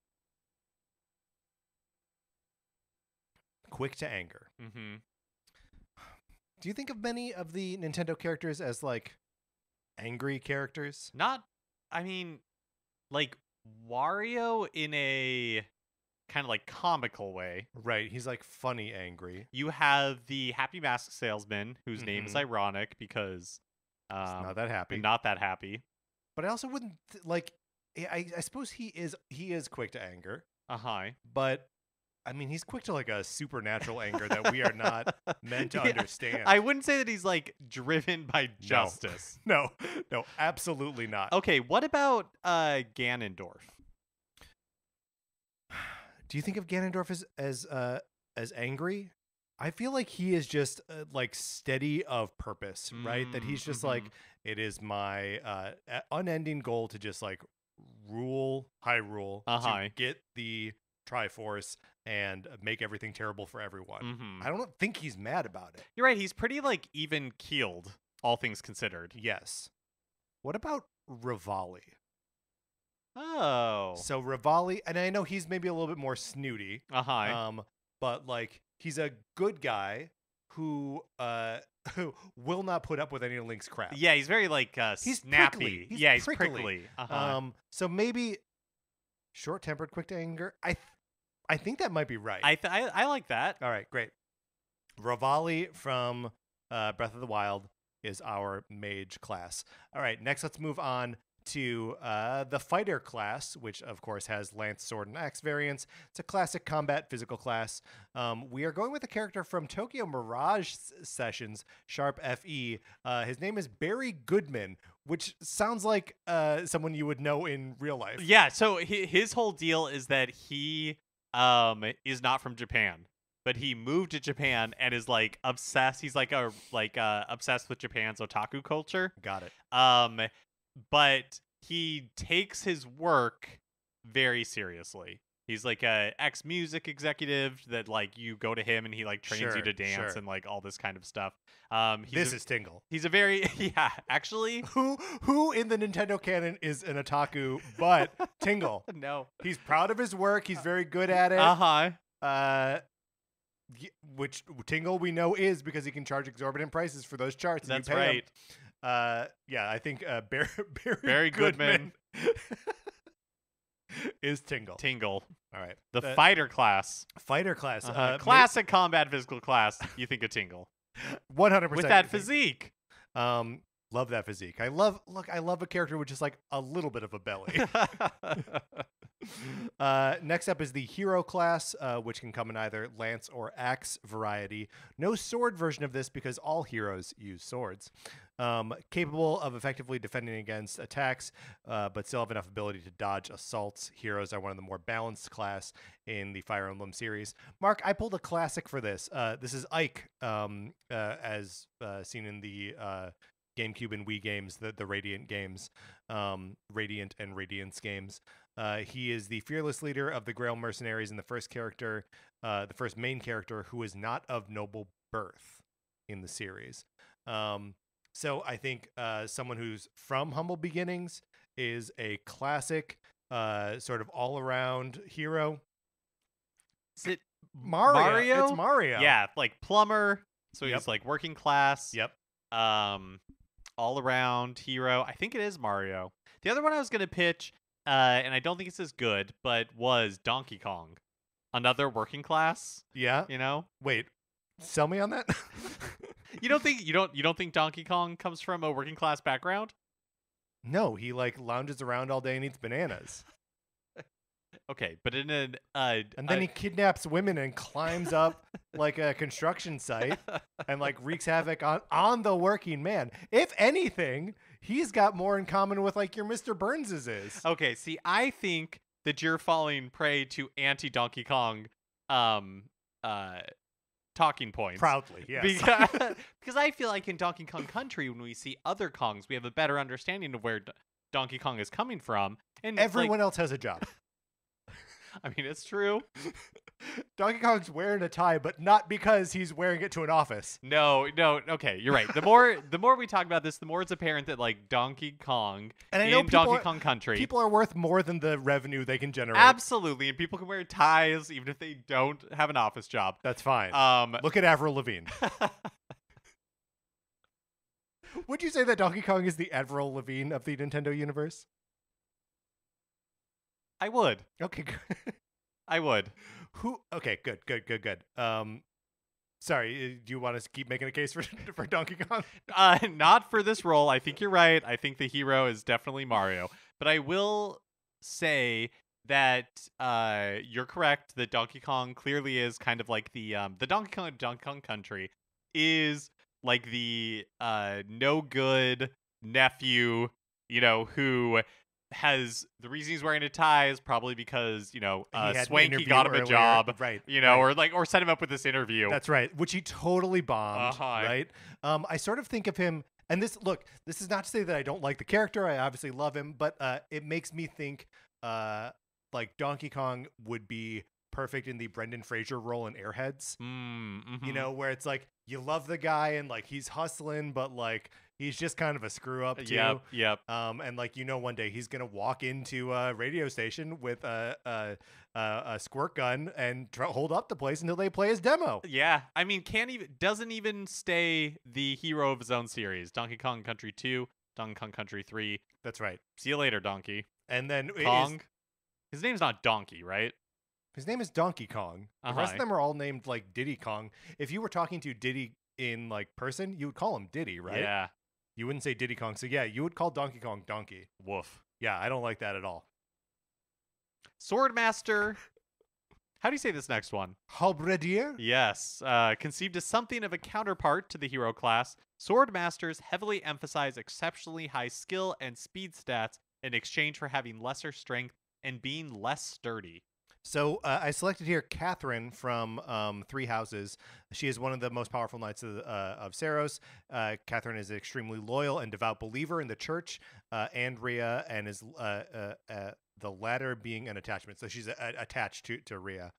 Quick to anger. Mm-hmm. Do you think of many of the Nintendo characters as like angry characters? Not, I mean, like Wario in a kind of like comical way. Right, he's like funny angry. You have the Happy Mask Salesman, whose name is ironic because he's not that happy. Not that happy. But I also wouldn't like. I suppose he is quick to anger. But I mean, he's quick to like a supernatural anger that we are not meant to understand. I wouldn't say that he's like driven by justice. No, absolutely not. Okay, what about Ganondorf? Do you think of Ganondorf as angry? I feel like he is just like steady of purpose, right? That he's just like, it is my unending goal to just like rule Hyrule, to get the Triforce and make everything terrible for everyone. I don't think he's mad about it. You're right. He's pretty like even keeled, all things considered. Yes. What about Rivali? Oh. So Rivali, and I know he's maybe a little bit more snooty. But like he's a good guy who will not put up with any of Link's crap. Yeah, he's very like he's snappy. Prickly. He's prickly. So maybe short-tempered, quick to anger. I think that might be right. I like that. All right, great. Rivali from Breath of the Wild is our mage class. All right, next let's move on to the fighter class, which of course has lance, sword, and axe variants. It's a classic combat physical class. We are going with a character from Tokyo Mirage Sessions, Sharp FE. His name is Barry Goodman, which sounds like someone you would know in real life. Yeah, so his whole deal is that he is not from Japan, but he moved to Japan and is like obsessed. He's like obsessed with Japan's otaku culture. Got it. But he takes his work very seriously. He's like a ex-music executive that like you go to him and he like trains you to dance and like all this kind of stuff. This is Tingle. He's a very actually who in the Nintendo canon is an otaku but Tingle. No. He's proud of his work. He's very good at it. Which Tingle we know is because he can charge exorbitant prices for those charts. That's right. Yeah, I think Barry Goodman is Tingle. All right. The fighter class. Classic combat physical class. You think of Tingle. 100%. With that physique. Love that physique. I love a character with just like a little bit of a belly. Next up is the hero class, which can come in either lance or axe variety. No sword version of this because all heroes use swords. Capable of effectively defending against attacks, but still have enough ability to dodge assaults. Heroes are one of the more balanced class in the Fire Emblem series. Mark, I pulled a classic for this. This is Ike, as seen in the GameCube and Wii games, the Radiant games, Radiant and Radiance games. He is the fearless leader of the Grail Mercenaries and the first main character who is not of noble birth in the series. So I think someone who's from humble beginnings is a classic sort of all-around hero. Is it Mario? It's Mario. Yeah, like plumber. So Yep. he's like working class. Yep. All-around hero. I think it is Mario. The other one I was going to pitch, and I don't think it's as good, but was Donkey Kong. Another working class. Yeah. You know? Wait. Sell me on that? You don't think Donkey Kong comes from a working class background? No, he like lounges around all day and eats bananas. Okay, but in an and then he kidnaps women and climbs up like a construction site and like wreaks havoc on the working man. If anything, he's got more in common with like your Mr. Burns's is. Okay, see, I think that you're falling prey to anti-Donkey Kong talking points. Proudly, yes. Because I feel like in Donkey Kong Country, when we see other Kongs, we have a better understanding of where Donkey Kong is coming from. And everyone else has a job. I mean, it's true. Donkey Kong's wearing a tie, but not because he's wearing it to an office. No, okay, you're right. The more we talk about this, the more it's apparent that like Donkey Kong And I know Donkey Kong Country, people are worth more than the revenue they can generate. Absolutely, and people can wear ties even if they don't have an office job. That's fine. Look at Avril Lavigne. Would you say that Donkey Kong is the Avril Lavigne of the Nintendo universe? I would. Okay, good. I would. Okay, good. Sorry, do you want us to keep making a case for Donkey Kong? Not for this role. I think you're right. I think the hero is definitely Mario. But I will say that you're correct that Donkey Kong clearly is kind of like the Donkey Kong Country is like the no good nephew, who has the reason he's wearing a tie is probably because Swanky got him a job, right? Or set him up with this interview. That's right, which he totally bombed, right? I sort of think of him, and this is not to say that I don't like the character. I obviously love him, but it makes me think like Donkey Kong would be perfect in the Brendan Fraser role in Airheads. Mm-hmm. Where it's like you love the guy and like he's hustling, but like he's just kind of a screw up too. Yep. And like one day he's gonna walk into a radio station with a squirt gun and hold up the place until they play his demo. Yeah, I mean, doesn't even stay the hero of his own series. Donkey Kong Country 2, Donkey Kong Country 3. That's right. See you later, Donkey. And then Kong. His name's not Donkey, right? His name is Donkey Kong. The rest of them are all named like Diddy Kong. If you were talking to Diddy in like person, you would call him Diddy, right? Yeah. You wouldn't say Diddy Kong. So yeah, you would call Donkey Kong Donkey. Woof. Yeah, I don't like that at all. Swordmaster. How do you say this next one? Halberdier? Yes. Conceived as something of a counterpart to the hero class, Swordmasters heavily emphasize exceptionally high skill and speed stats in exchange for having lesser strength and being less sturdy. So I selected here Catherine from Three Houses. She is one of the most powerful knights of Saros. Catherine is an extremely loyal and devout believer in the church and Rhea, and is the latter being an attachment. So she's attached to Rhea.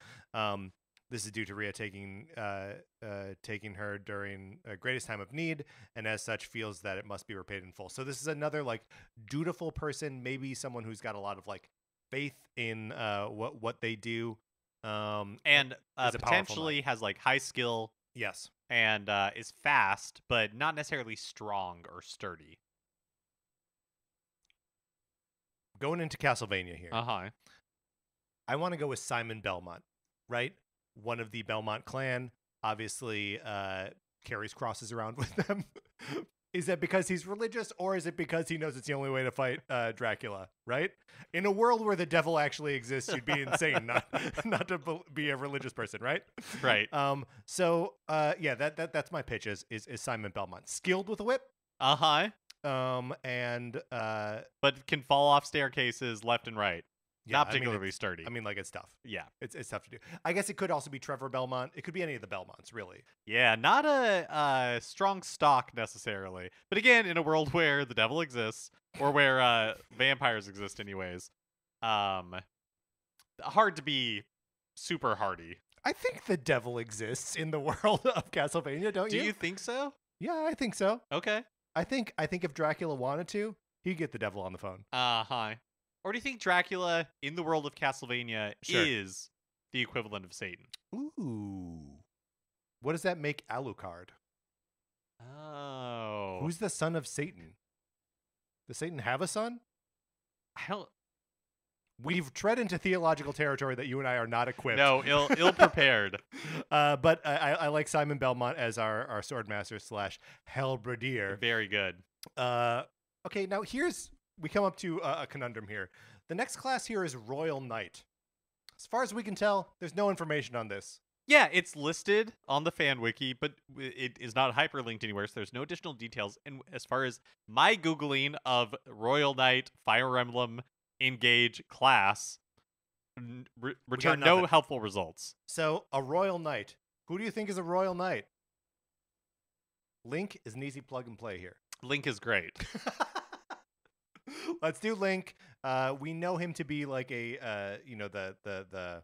This is due to Rhea taking her during greatest time of need, and as such feels that it must be repaid in full. So this is another like dutiful person, maybe someone who's got a lot of like faith in what they do, and potentially has like high skill. Yes, and is fast, but not necessarily strong or sturdy. Going into Castlevania here. I want to go with Simon Belmont, right? One of the Belmont clan, obviously carries crosses around with them. Is that because he's religious, or is it because he knows it's the only way to fight Dracula, right? In a world where the devil actually exists, you'd be insane not to be a religious person, right? Right. So that's my pitch is Simon Belmont. Skilled with a whip. And but can fall off staircases left and right. Yeah, not particularly sturdy. I mean, like, it's tough. Yeah. It's tough to do. I guess it could also be Trevor Belmont. It could be any of the Belmonts, really. Yeah, not a strong stock necessarily. But again, in a world where the devil exists, or where vampires exist anyways, hard to be super hardy. I think the devil exists in the world of Castlevania, don't you? Do you think so? Yeah, I think so. Okay. I think if Dracula wanted to, he'd get the devil on the phone. Or do you think Dracula in the world of Castlevania is the equivalent of Satan? Ooh. What does that make Alucard? Oh. Who's the son of Satan? Does Satan have a son? We've tread into theological territory that you and I are not equipped. No, ill prepared. But I like Simon Belmont as our swordmaster / halberdier. Very good. Okay, now we come up to a conundrum here. The next class here is Royal Knight. As far as we can tell, there's no information on this. Yeah, it's listed on the fan wiki, but it is not hyperlinked anywhere, so there's no additional details. And as far as my Googling of Royal Knight, Fire Emblem Engage class, return no helpful results. So, a Royal Knight. Who do you think is a Royal Knight? Link is an easy plug and play here. Link is great. Let's do Link. We know him to be like a the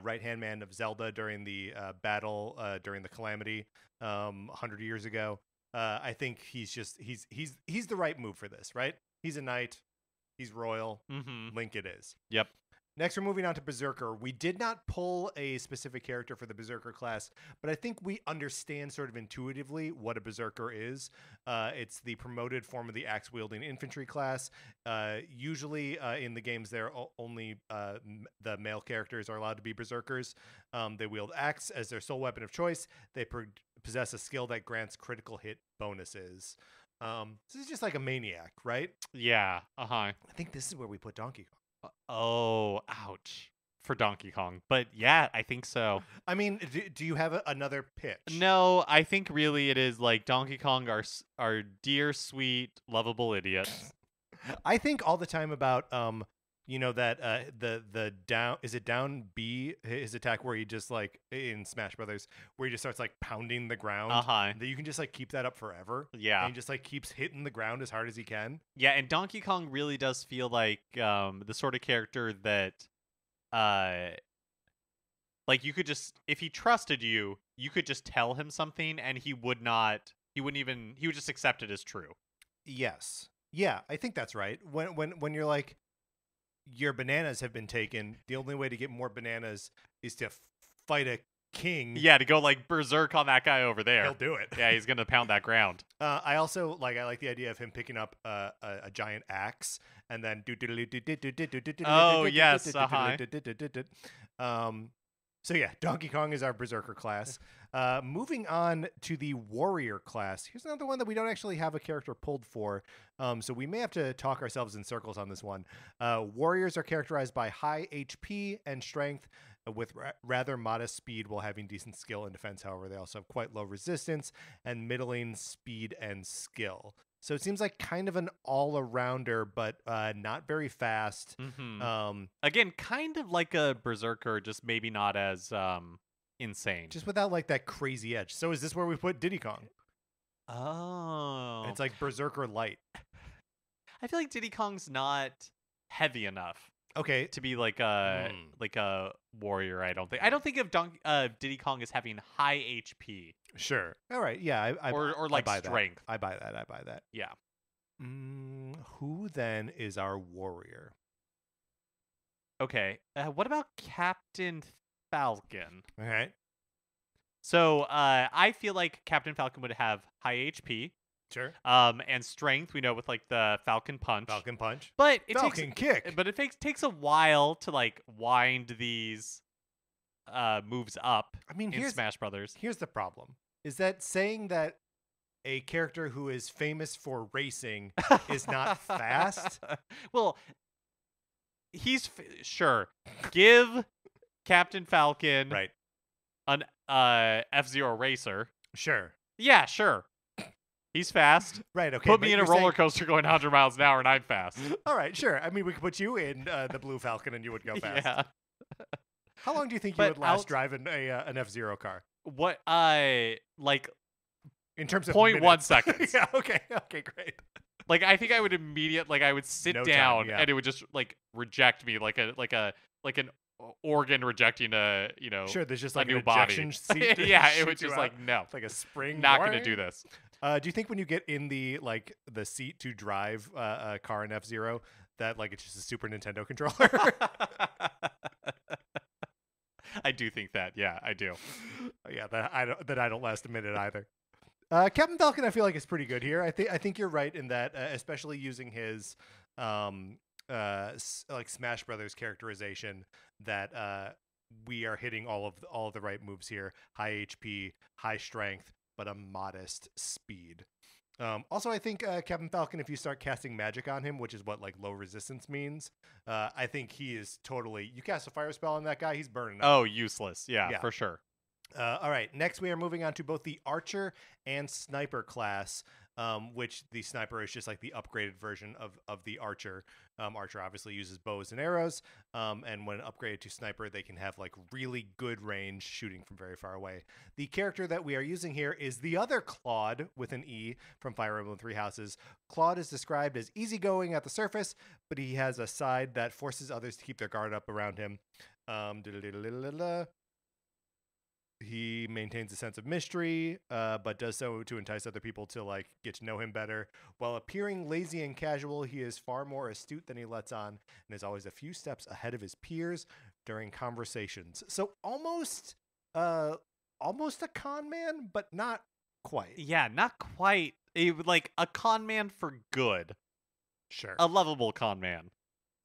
right hand man of Zelda during the battle during the Calamity 100 years ago. I think he's the right move for this, right? He's a knight. He's royal. Mm-hmm. Link it is. Yep. Next, we're moving on to Berserker. We did not pull a specific character for the Berserker class, but I think we understand sort of intuitively what a Berserker is. It's the promoted form of the axe-wielding infantry class. Usually in the games, only the male characters are allowed to be Berserkers. They wield axe as their sole weapon of choice. They possess a skill that grants critical hit bonuses. This is just like a maniac, right? Yeah. I think this is where we put Donkey Kong. Oh, ouch. For Donkey Kong. But yeah, I think so. I mean, do you have another pitch? No, I think really it is like Donkey Kong, our dear, sweet, lovable idiot. I think all the time about that the down, is it down B, his attack where he just like in Smash Brothers where he just starts like pounding the ground. That you can just like keep that up forever. Yeah. And he just like keeps hitting the ground as hard as he can. Yeah, and Donkey Kong really does feel like the sort of character that like you could just, if he trusted you, you could just tell him something and he would just accept it as true. Yes. Yeah, I think that's right. When you're like, your bananas have been taken, the only way to get more bananas is to fight a king. Yeah, to go like berserk on that guy over there. He'll do it. Yeah, he's gonna pound that ground. I also I like the idea of him picking up a giant axe and then oh yes, so yeah, Donkey Kong is our Berserker class. Moving on to the Warrior class. Here's another one that we don't actually have a character pulled for, so we may have to talk ourselves in circles on this one. Warriors are characterized by high HP and strength with rather modest speed while having decent skill and defense. However, they also have quite low resistance and middling speed and skill. So it seems like kind of an all-arounder, but not very fast. Mm-hmm. Again, kind of like a Berserker, just maybe not as insane. Just without like that crazy edge. So is this where we put Diddy Kong? Oh. It's like Berserker light. I feel like Diddy Kong's not heavy enough. Okay. To be like a warrior, I don't think of Diddy Kong as having high HP. Sure. All right. Yeah. Or like I strength. I buy that. Yeah. Who then is our warrior? Okay. What about Captain Falcon? All right. So I feel like Captain Falcon would have high HP. Sure. And strength, we know, with like the Falcon Punch. But it takes a while to like wind these moves up. I mean, in Smash Brothers. Here's the problem: is that saying that a character who is famous for racing is not fast? Well, sure. Give Captain Falcon an F-Zero racer. Sure. Yeah, sure. He's fast. Right, okay. Put me in a roller coaster going 100 miles an hour and I'm fast. All right, sure. I mean, we could put you in the Blue Falcon and you would go fast. Yeah. How long do you think you would last driving an F-Zero car? What, like... In terms of 0.1 seconds. Yeah, okay, great. Like, I think I would I would sit down and it would just, like, reject me like an organ rejecting a, sure, there's just like a new ejection body. seat. Yeah, it was just like, no. It's like a spring. Not going to do this. Do you think when you get in the seat to drive a car in F-Zero that it's just a Super Nintendo controller? I do think that. Yeah, I do. Yeah, that I don't last a minute either. Captain Falcon, I feel like is pretty good here. I think you're right in that, especially using his Smash Brothers characterization, that we are hitting all of the right moves here. High HP, high strength, but a modest speed. Also, I think Captain Falcon, if you start casting magic on him, which is what low resistance means, I think he is totally. You cast a fire spell on that guy, he's burning up. Oh, useless. Yeah, for sure. All right. Next, we are moving on to both the Archer and Sniper class. which the sniper is just like the upgraded version of the archer. Archer obviously uses bows and arrows, and when upgraded to sniper, they can have like really good range shooting from very far away. The character that we are using here is the other Claude with an E from Fire Emblem Three Houses. Claude is described as easygoing at the surface, but he has a side that forces others to keep their guard up around him. He maintains a sense of mystery, but does so to entice other people to like get to know him better. While appearing lazy and casual, he is far more astute than he lets on, and is always a few steps ahead of his peers during conversations. So almost a con man, but not quite. Yeah, not quite. Like a con man for good. Sure. A lovable con man.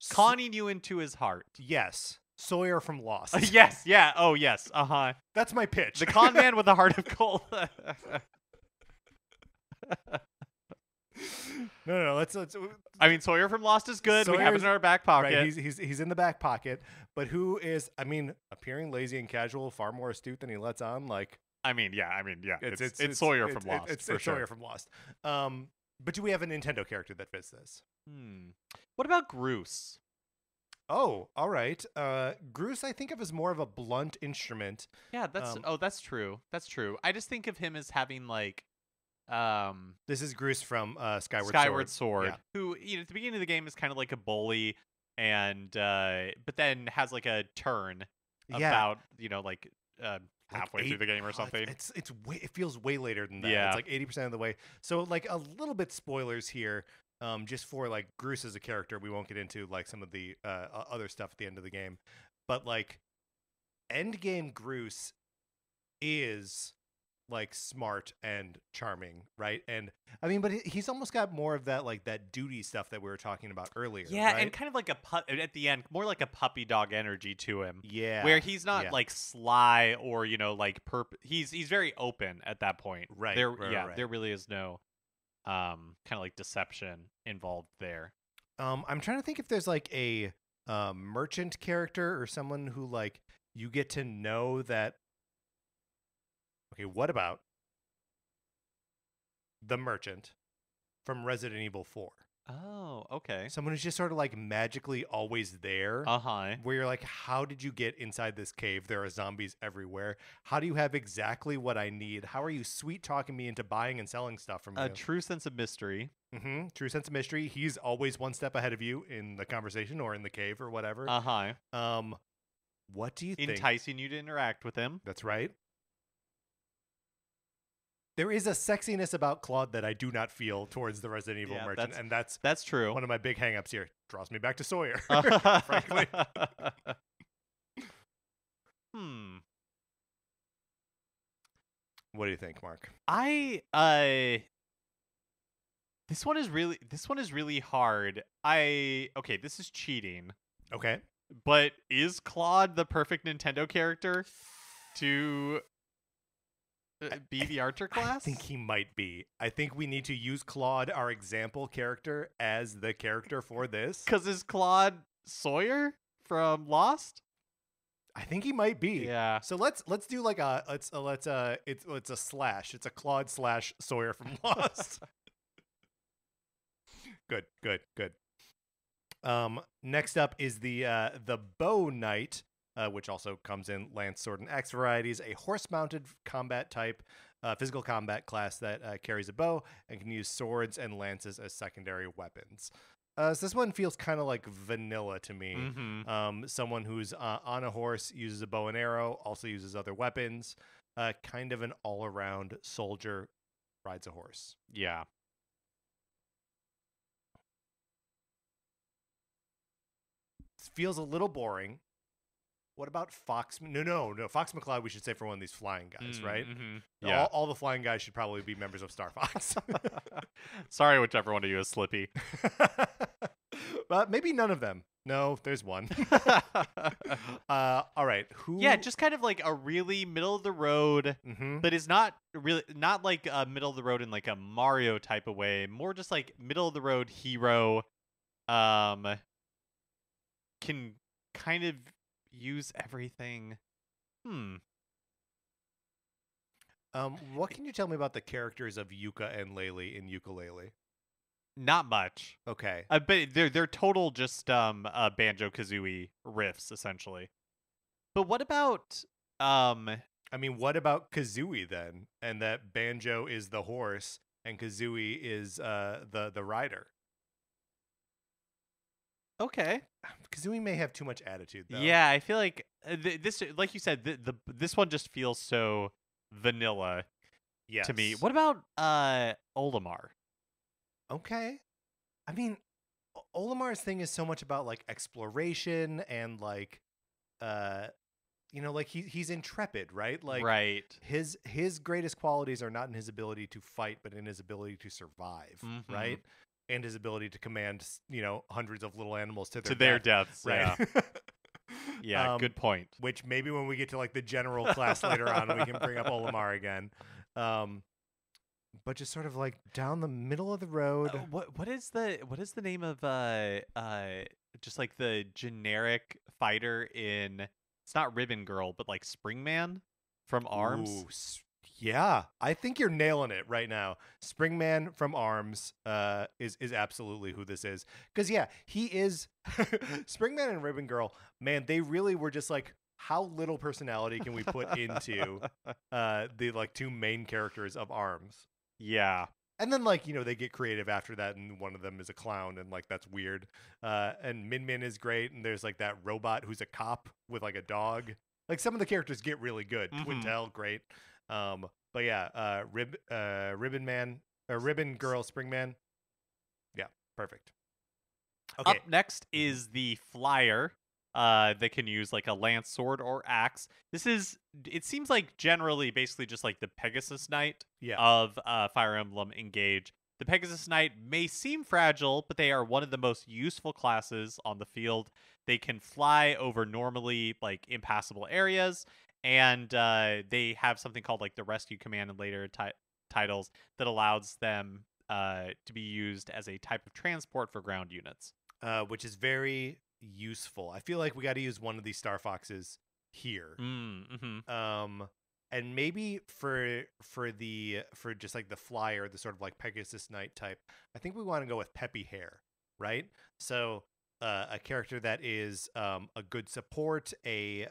Conning you into his heart. Yes. Sawyer from Lost. Yes, yeah. Oh, yes. Uh-huh. That's my pitch. The con man with a heart of gold. No. Let's. I mean, Sawyer from Lost is good. Sawyer's, we have it in our back pocket. Right, he's in the back pocket. But who is? I mean, appearing lazy and casual, far more astute than he lets on. Like, I mean, yeah. It's Sawyer from Lost. It's sure. Sawyer from Lost. But do we have a Nintendo character that fits this? What about Groose? Oh, all right. Groose, I think of as more of a blunt instrument. Yeah, that's true. That's true. I just think of him as having like, this is Groose from Skyward Sword. Yeah. Who, at the beginning of the game is kind of like a bully, and but then has like a turn about halfway through the game or something. It feels way later than that. Yeah. It's like 80% of the way. So like a little bit spoilers here. Just for like Groose as a character, we won't get into like some of the other stuff at the end of the game, but like end game Groose is like smart and charming, right? And I mean, but he's almost got more of that like that duty stuff that we were talking about earlier. Yeah, right? and kind of like at the end, more like a puppy dog energy to him. Yeah, where he's not like sly or like he's very open at that point. Right. There, right. There really is no kind of like deception involved there. I'm trying to think if there's like a merchant character or someone who like you get to know that. Okay, what about the merchant from Resident Evil 4? Oh, okay. Someone who's just sort of like magically always there. Where you're like, how did you get inside this cave? There are zombies everywhere. How do you have exactly what I need? How are you sweet talking me into buying and selling stuff from you? A true sense of mystery. Mm-hmm. True sense of mystery. He's always one step ahead of you in the conversation or in the cave or whatever. What do you think? Enticing you to interact with him. That's right. There is a sexiness about Claude that I do not feel towards the Resident Evil merchant, and that's true. One of my big hangups here. Draws me back to Sawyer, frankly. What do you think, Mark? This one is really hard. Okay, this is cheating. Okay. But is Claude the perfect Nintendo character to be the Archer class? I think he might be. I think we need to use Claude, our example character, as the character for this. Because is Claude Sawyer from Lost? I think he might be. Yeah. So let's do like it's a slash. It's a Claude / Sawyer from Lost. Good. Next up is the Bow Knight. Which also comes in lance, sword, and axe varieties, a horse-mounted combat type, physical combat class that carries a bow and can use swords and lances as secondary weapons. So this one feels kind of like vanilla to me. Mm-hmm. Someone who's on a horse, uses a bow and arrow, also uses other weapons, kind of an all-around soldier, rides a horse. Yeah. Feels a little boring. What about Fox? No. Fox McCloud, we should say, for one of these flying guys, right? Mm-hmm. Yeah. All the flying guys should probably be members of Star Fox. Sorry, whichever one of you is Slippy. But maybe none of them. No, there's one. All right. Who? Yeah, just kind of like a really middle of the road, but is not like a middle of the road in like a Mario type of way. More just like middle of the road hero. Can kind of use everything. What can you tell me about the characters of Yuka and Laylee in Yooka-Laylee? Not much. Okay. But they're total just Banjo-Kazooie riffs essentially. But what about I mean, what about Kazooie then? And that Banjo is the horse and Kazooie is the rider. Okay. Kazooie may have too much attitude though. Yeah, I feel like this, like you said, this one just feels so vanilla to me. What about Olimar? Okay. I mean, Olimar's thing is so much about like exploration and like like he's intrepid, right? Like right. His greatest qualities are not in his ability to fight, but in his ability to survive, right? And his ability to command, hundreds of little animals to their deaths, right? Yeah. Yeah, good point. Which maybe when we get to like the general class later on, we can bring up Olimar again. But just sort of like down the middle of the road. What is the name of just like the generic fighter in? It's not Ribbon Girl, but like Springman from ARMS. Ooh, yeah, I think you're nailing it right now. Springman from ARMS is absolutely who this is. Because yeah, he is Springman and Ribbon Girl. Man, they really were just like, how little personality can we put into the like two main characters of ARMS? Yeah. And then like, they get creative after that, and one of them is a clown, and like that's weird. And Min Min is great, and there's like that robot who's a cop with like a dog. Like some of the characters get really good. Twintel, great. But yeah, Ribbon Girl, Springman. Yeah, perfect. Okay. Up next is the Flyer. They can use like a lance, sword, or axe. It seems like generally basically just like the Pegasus Knight of Fire Emblem Engage. The Pegasus Knight may seem fragile, but they are one of the most useful classes on the field. They can fly over normally like impassable areas, and they have something called like the Rescue Command in later titles that allows them to be used as a type of transport for ground units. Which is very useful. I feel like we got to use one of these Star Foxes here. And maybe for just like the Flyer, the sort of like Pegasus Knight type, I think we want to go with Peppy Hair, right? So a character that is a good support, a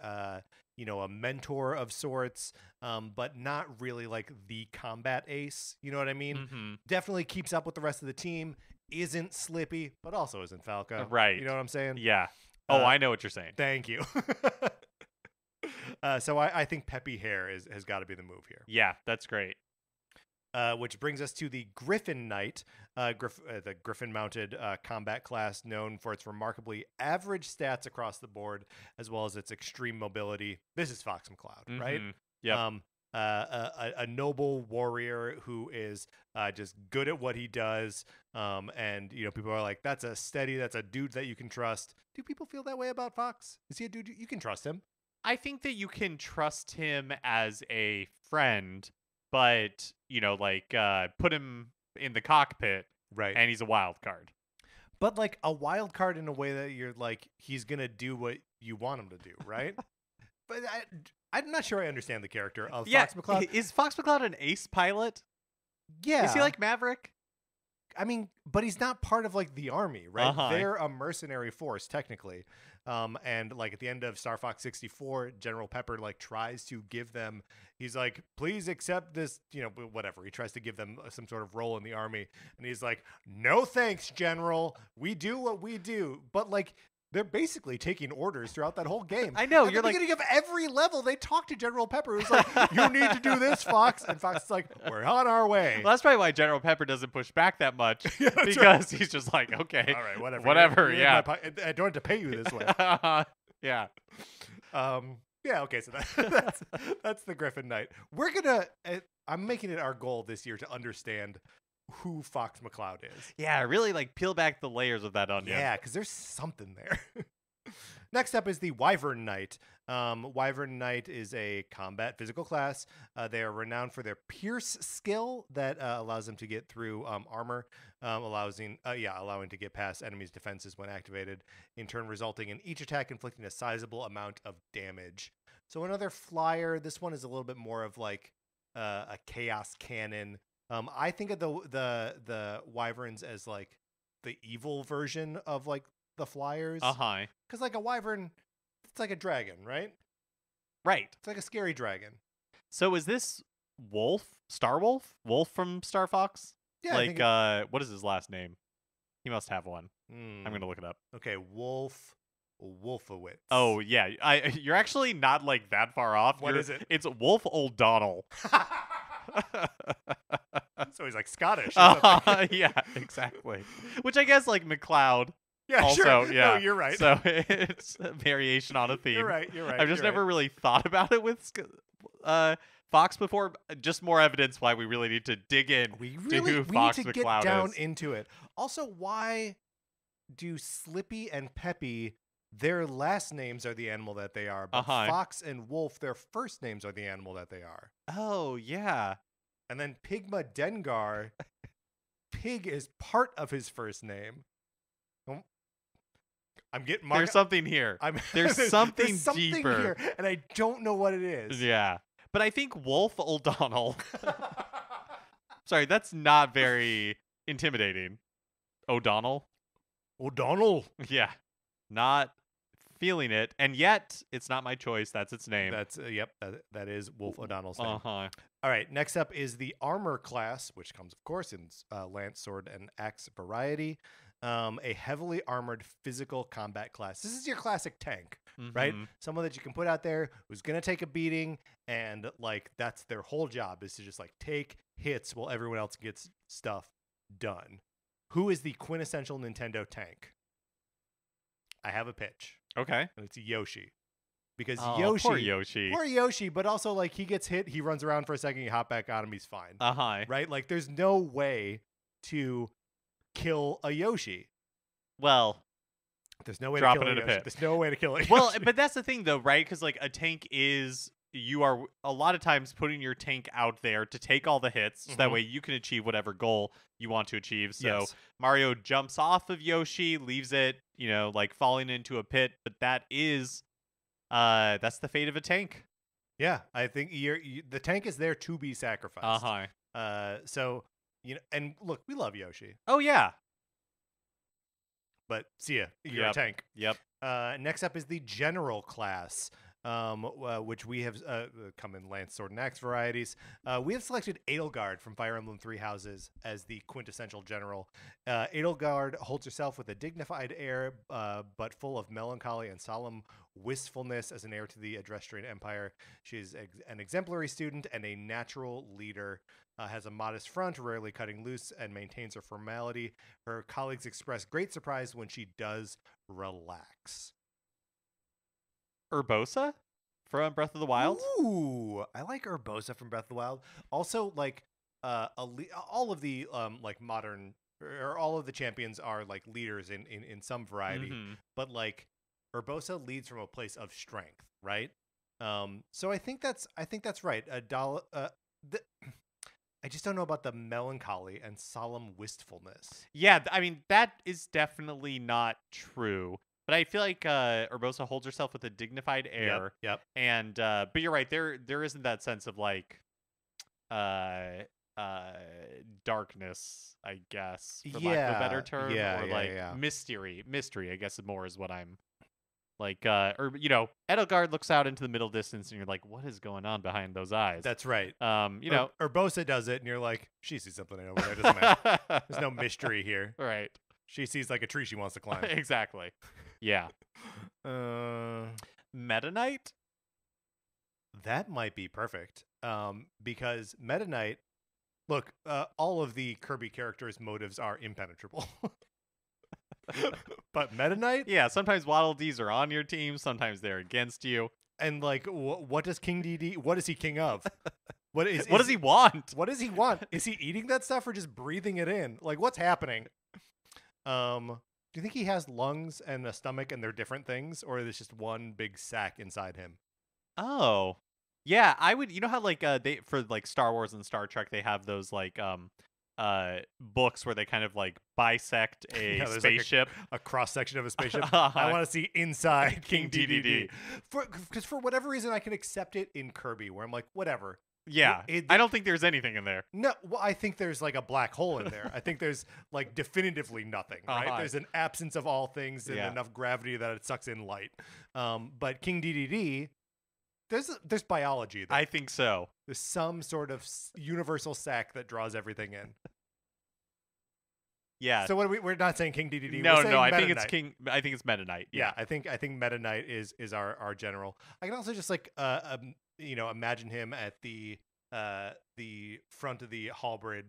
mentor of sorts, but not really like the combat ace. You know what I mean? Definitely keeps up with the rest of the team. Isn't Slippy, but also isn't Falco. Right. You know what I'm saying? Yeah. Oh, I know what you're saying. Thank you. So I think Peppy Hair has got to be the move here. Yeah, that's great. Which brings us to the Griffin Knight, the Griffin-mounted combat class known for its remarkably average stats across the board, as well as its extreme mobility. This is Fox McCloud, right? Yeah. A noble warrior who is just good at what he does, and people are like, that's a dude that you can trust. Do people feel that way about Fox? Is he a dude you can trust him? I think that you can trust him as a friend, but put him in the cockpit, right? And he's a wild card. But like a wild card in a way that you're like, he's gonna do what you want him to do, right? But I'm not sure I understand the character of Fox McCloud. Is Fox McCloud an ace pilot? Yeah. Is he like Maverick? I mean, but he's not part of like the army, right? They're a mercenary force technically. And like at the end of Star Fox 64, General Pepper like tries to give them, he's like, please accept this, whatever. He tries to give them some sort of role in the army. And he's like, no thanks, General. We do what we do. But like, they're basically taking orders throughout that whole game. I know. At the beginning of every level, they talk to General Pepper, who's like, you need to do this, Fox. And Fox is like, we're on our way. Well, that's probably why General Pepper doesn't push back that much. Because right. He's just like, okay. All right, whatever. Whatever, yeah. I don't have to pay you this way. Yeah. Yeah, okay, so that's the Griffin Knight. I'm making it our goal this year to understand who Fox McCloud is. Yeah, really like peel back the layers of that onion. Yeah, because there's something there. Next up is the Wyvern Knight. Wyvern Knight is a combat physical class. They are renowned for their Pierce skill that allows them to get through armor, allowing to get past enemies' defenses when activated, in turn resulting in each attack inflicting a sizable amount of damage. So another flyer. This one is a little bit more of like a chaos cannon. I think of the wyverns as like the evil version of like the flyers. Because like a wyvern, it's like a dragon, right? Right. It's like a scary dragon. So is this Wolf? Star Wolf? Wolf from Star Fox? Yeah. Like, what is his last name? He must have one. I'm gonna look it up. Okay, Wolfowitz. Oh yeah, you're actually not like that far off. What is it? It's Wolf O'Donnell. So he's like Scottish. Yeah, exactly. Which I guess like McLeod. Yeah, also, sure. Yeah, no, you're right. So it's a variation on a theme. You're right. I've just never really thought about it with Fox before. Just more evidence why we really need to dig in to who Fox need to McCloud get down is. into it. Also, why do Slippy and Peppy, their last names are the animal that they are, but Fox and Wolf, their first names are the animal that they are? Oh, yeah. And then Pigma Dengar, Pig is part of his first name. I'm getting There's something here. There's something deeper here, and I don't know what it is. Yeah. But I think Wolf O'Donnell. Sorry, that's not very intimidating. O'Donnell? Yeah. Not feeling it. And yet, it's not my choice. That's its name. That's, yep, that is Wolf O'Donnell's name. Uh-huh. All right, next up is the armor class, which comes, of course, in lance, sword, and axe variety. A heavily armored physical combat class. This is your classic tank, right? Someone that you can put out there who's going to take a beating, and like that's their whole job is to just like take hits while everyone else gets stuff done. Who is the quintessential Nintendo tank? I have a pitch. Okay. And it's Yoshi. Because poor Yoshi. But also like he gets hit, he runs around for a second, you hop back on him, he's fine. Right? Like there's no way to kill a Yoshi. Well, there's no way to kill a Yoshi. There's no way to kill a Yoshi. Well, but that's the thing though, right? Because like a tank is, you are a lot of times putting your tank out there to take all the hits, so that way you can achieve whatever goal you want to achieve. So Mario jumps off of Yoshi, leaves it, like falling into a pit, but that is that's the fate of a tank. Yeah, I think the tank is there to be sacrificed. So and look, we love Yoshi. Oh yeah. But see ya, you're a tank. Yep. Next up is the general class, which we have come in lance, sword, and axe varieties. We have selected Edelgard from Fire Emblem Three Houses as the quintessential general. Edelgard holds herself with a dignified air, but full of melancholy and solemn wistfulness as an heir to the Adrestrian Empire. She is an exemplary student and a natural leader. Has a modest front, rarely cutting loose, and maintains her formality. Her colleagues express great surprise when she does relax. Urbosa from Breath of the Wild? Ooh, I like Urbosa from Breath of the Wild. Also, like, all of the like modern, or all of the champions are like leaders in some variety, but like Urbosa leads from a place of strength, right? So I think that's right. I just don't know about the melancholy and solemn wistfulness. Yeah, I mean, that is definitely not true. But I feel like Urbosa holds herself with a dignified air. Yep. And but you're right, there isn't that sense of like darkness, I guess, for lack of a better term. Mystery, I guess more is what I'm like, or Edelgard looks out into the middle distance, and you're like, "What is going on behind those eyes?" That's right. Urbosa does it, and you're like, "She sees something over there." Doesn't matter. There's no mystery here. Right. She sees like a tree she wants to climb. Exactly. Yeah. Meta Knight. That might be perfect. Because Meta Knight, look, all of the Kirby characters' motives are impenetrable. But Meta Knight? Yeah, sometimes Waddle Dees are on your team, sometimes they're against you. And like, what does King DD? What is he king of? What does he want? What does he want? Is he eating that stuff or just breathing it in? Like, what's happening? Do you think he has lungs and a stomach and they're different things, or is it just one big sack inside him? Oh, yeah. I would. You know how like they for like Star Wars and Star Trek they have those like books where they kind of like bisect a spaceship, like a cross section of a spaceship. I want to see inside King DDD. Because for whatever reason I can accept it in Kirby, where I'm like, whatever. Yeah. I don't think there's anything in there. No, well, I think there's like a black hole in there. I think there's like definitively nothing, right? There's an absence of all things and enough gravity that it sucks in light. But King DDD, there's biology there. I think so. There's some sort of universal sac that draws everything in. Yeah. So we're not saying King DDD. No, I think it's King. I think it's Meta Knight. Yeah, I think Meta Knight is our general. I can also just like imagine him at the front of the halberd,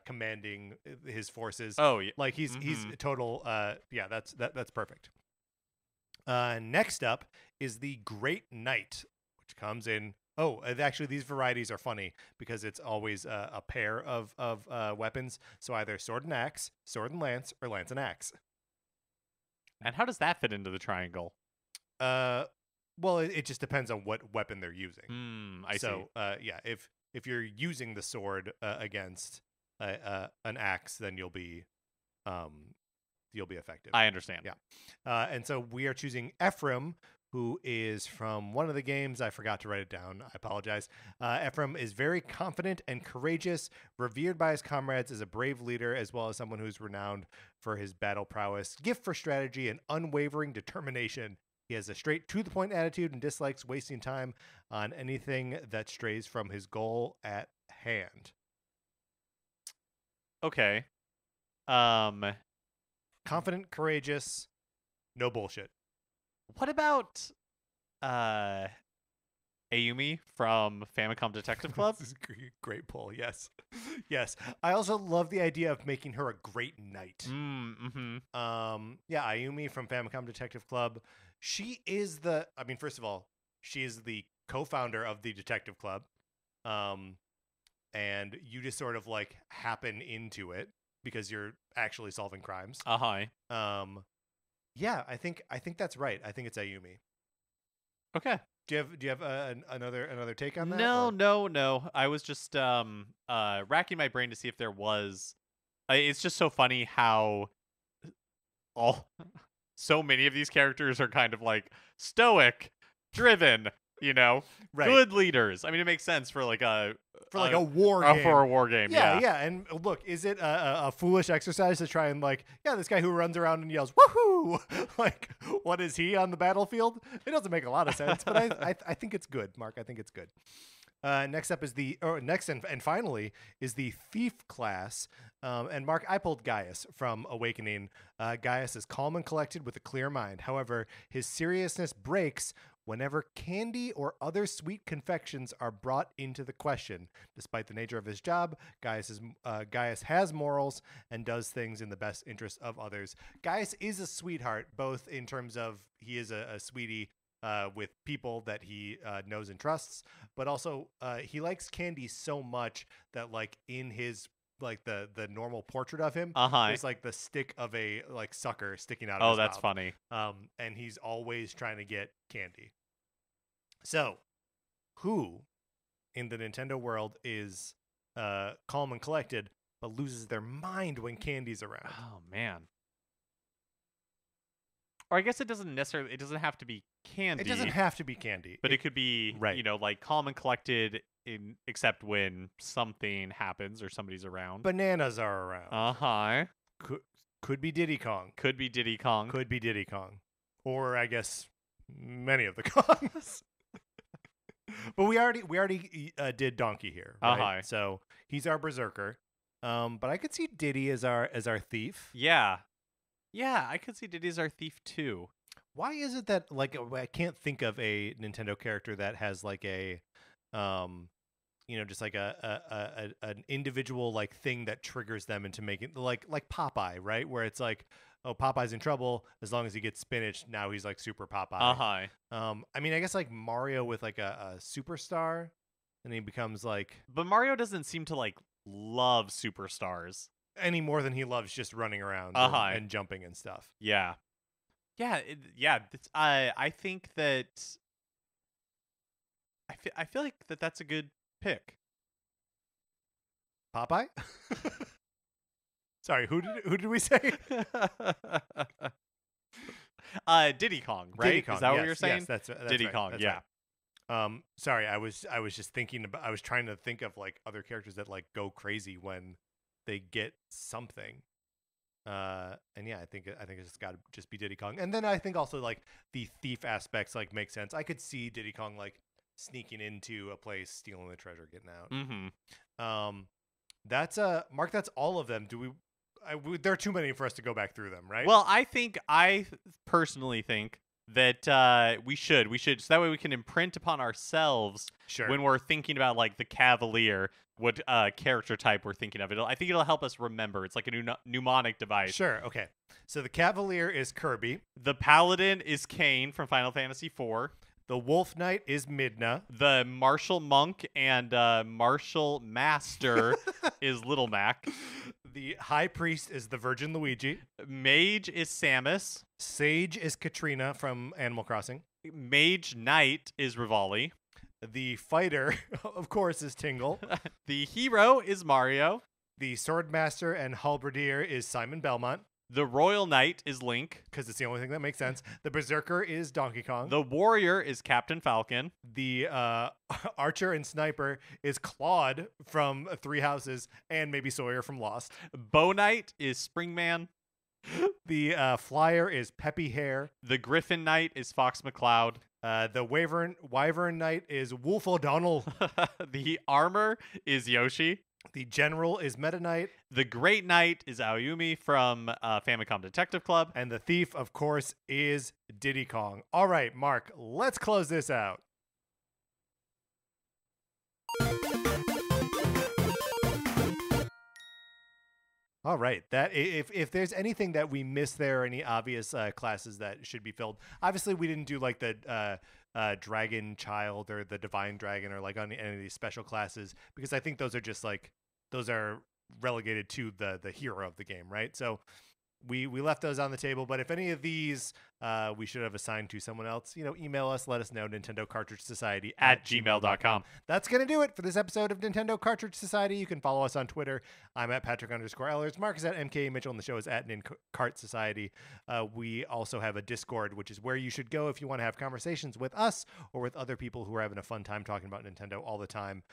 commanding his forces. Oh yeah, like he's total. That's perfect. Next up is the Great Knight, which comes in. Oh, actually, these varieties are funny because it's always a pair of weapons. So either sword and axe, sword and lance, or lance and axe. And how does that fit into the triangle? Well, it just depends on what weapon they're using. I see. So, if you're using the sword against an axe, then you'll be effective. I understand. Yeah. And so we are choosing Ephraim, who is from one of the games. I forgot to write it down. I apologize. Ephraim is very confident and courageous, revered by his comrades as a brave leader, as well as someone who's renowned for his battle prowess, gift for strategy, and unwavering determination. He has a straight-to-the-point attitude and dislikes wasting time on anything that strays from his goal at hand. Okay. Confident, courageous, no bullshit. What about Ayumi from Famicom Detective Club? This is a great pull. Yes. Yes. I also love the idea of making her a great knight. Ayumi from Famicom Detective Club. She is first of all, she is the co-founder of the Detective Club. And you just sort of like happen into it because you're actually solving crimes. Yeah, I think that's right. I think it's Ayumi. Okay. Do you have another take on that? No. I was just racking my brain to see if there was. It's just so funny how so many of these characters are kind of like stoic, driven, right. Good leaders. I mean, it makes sense for like a war game. For a war game. Yeah. And look, is it a foolish exercise to try and this guy who runs around and yells "woohoo"? Like, what is he on the battlefield? It doesn't make a lot of sense, but I think it's good, Mark. I think it's good. Next up is and finally is the Thief class. And Mark, I pulled Gaius from Awakening. Gaius is calm and collected with a clear mind. However, his seriousness breaks whenever candy or other sweet confections are brought into the question. Despite the nature of his job, Gaius has morals and does things in the best interest of others. Gaius is a sweetheart, both in terms of he is a sweetie with people that he knows and trusts, but also he likes candy so much that like in his the normal portrait of him, there's like the stick of a sucker sticking out of his mouth. Oh, that's funny. And he's always trying to get candy. So, who in the Nintendo world is calm and collected but loses their mind when candy's around? Oh man. Or I guess it doesn't have to be candy. It doesn't have to be candy. But it could be, right. Like calm and collected except when something happens or somebody's around. Bananas are around. Could be Diddy Kong. Could be Diddy Kong. Could be Diddy Kong. Or I guess many of the Kongs. But we already did Donkey here, right? So he's our berserker. But I could see Diddy as our thief. Yeah. Yeah, I could see Diddy as our thief too. Why is it that I can't think of a Nintendo character that has like a just like an individual thing that triggers them into making like Popeye, right? Where it's like, oh, Popeye's in trouble as long as he gets spinach. Now he's like super Popeye. I mean, I guess like Mario with like a superstar, and he becomes like. But Mario doesn't seem to love superstars any more than he loves just running around and jumping and stuff. Yeah. I think that I feel like that's a good pick. Popeye? Sorry, who did we say? Diddy Kong, right? Diddy Kong, is that what you're saying? Yes, that's Diddy right. Kong, that's yeah. Sorry, I was just thinking about. I was trying to think of like other characters that like go crazy when they get something. And yeah, I think it's got to just be Diddy Kong. And then I think also like the thief aspects like make sense. I could see Diddy Kong like sneaking into a place, stealing the treasure, getting out. Mm-hmm. That's Mark. That's all of them. There are too many for us to go back through them, right? Well, I personally think that we should so that way we can imprint upon ourselves when we're thinking about like the Cavalier, what character type we're thinking of. I think it'll help us remember. It's like a mnemonic device. Sure. Okay. So the Cavalier is Kirby. The Paladin is Kain from Final Fantasy IV. The Wolf Knight is Midna. The Martial Monk and Martial Master is Little Mac. The High Priest is the Virgin Luigi. Mage is Samus. Sage is Katrina from Animal Crossing. Mage Knight is Rivali. The Fighter, of course, is Tingle. The Hero is Mario. The Swordmaster and Halberdier is Simon Belmont. The Royal Knight is Link. Because it's the only thing that makes sense. The Berserker is Donkey Kong. The Warrior is Captain Falcon. The Archer and Sniper is Claude from Three Houses and maybe Sawyer from Lost. Bow Knight is Springman. The Flyer is Peppy Hare. The Griffin Knight is Fox McCloud. The Wyvern Knight is Wolf O'Donnell. The Armor is Yoshi. The General is Meta Knight. The Great Knight is Aoyumi from Famicom Detective Club. And the Thief, of course, is Diddy Kong. All right, Mark, let's close this out. All right. That if there's anything that we missed there, any obvious classes that should be filled, obviously we didn't do like the Dragon Child or the Divine Dragon or like on any of these special classes because I think those are just like those are relegated to the hero of the game, right? So we left those on the table, but if any of these we should have assigned to someone else, email us, let us know, Nintendo Cartridge Society at gmail.com. That's going to do it for this episode of Nintendo Cartridge Society. You can follow us on Twitter. I'm at Patrick_Ellers. Mark is at MK Mitchell, and the show is at Cart Society. We also have a Discord, which is where you should go if you want to have conversations with us or with other people who are having a fun time talking about Nintendo all the time.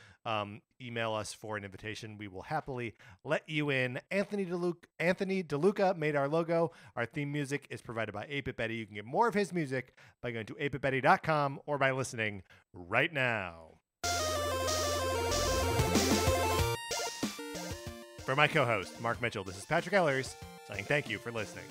Email us for an invitation. We will happily let you in. Anthony DeLuca made our logo. Our theme music is provided by 8-Bit Betty. You can get more of his music by going to 8bitbetty.com or by listening right now. For my co-host, Mark Mitchell, this is Patrick Ellers saying thank you for listening.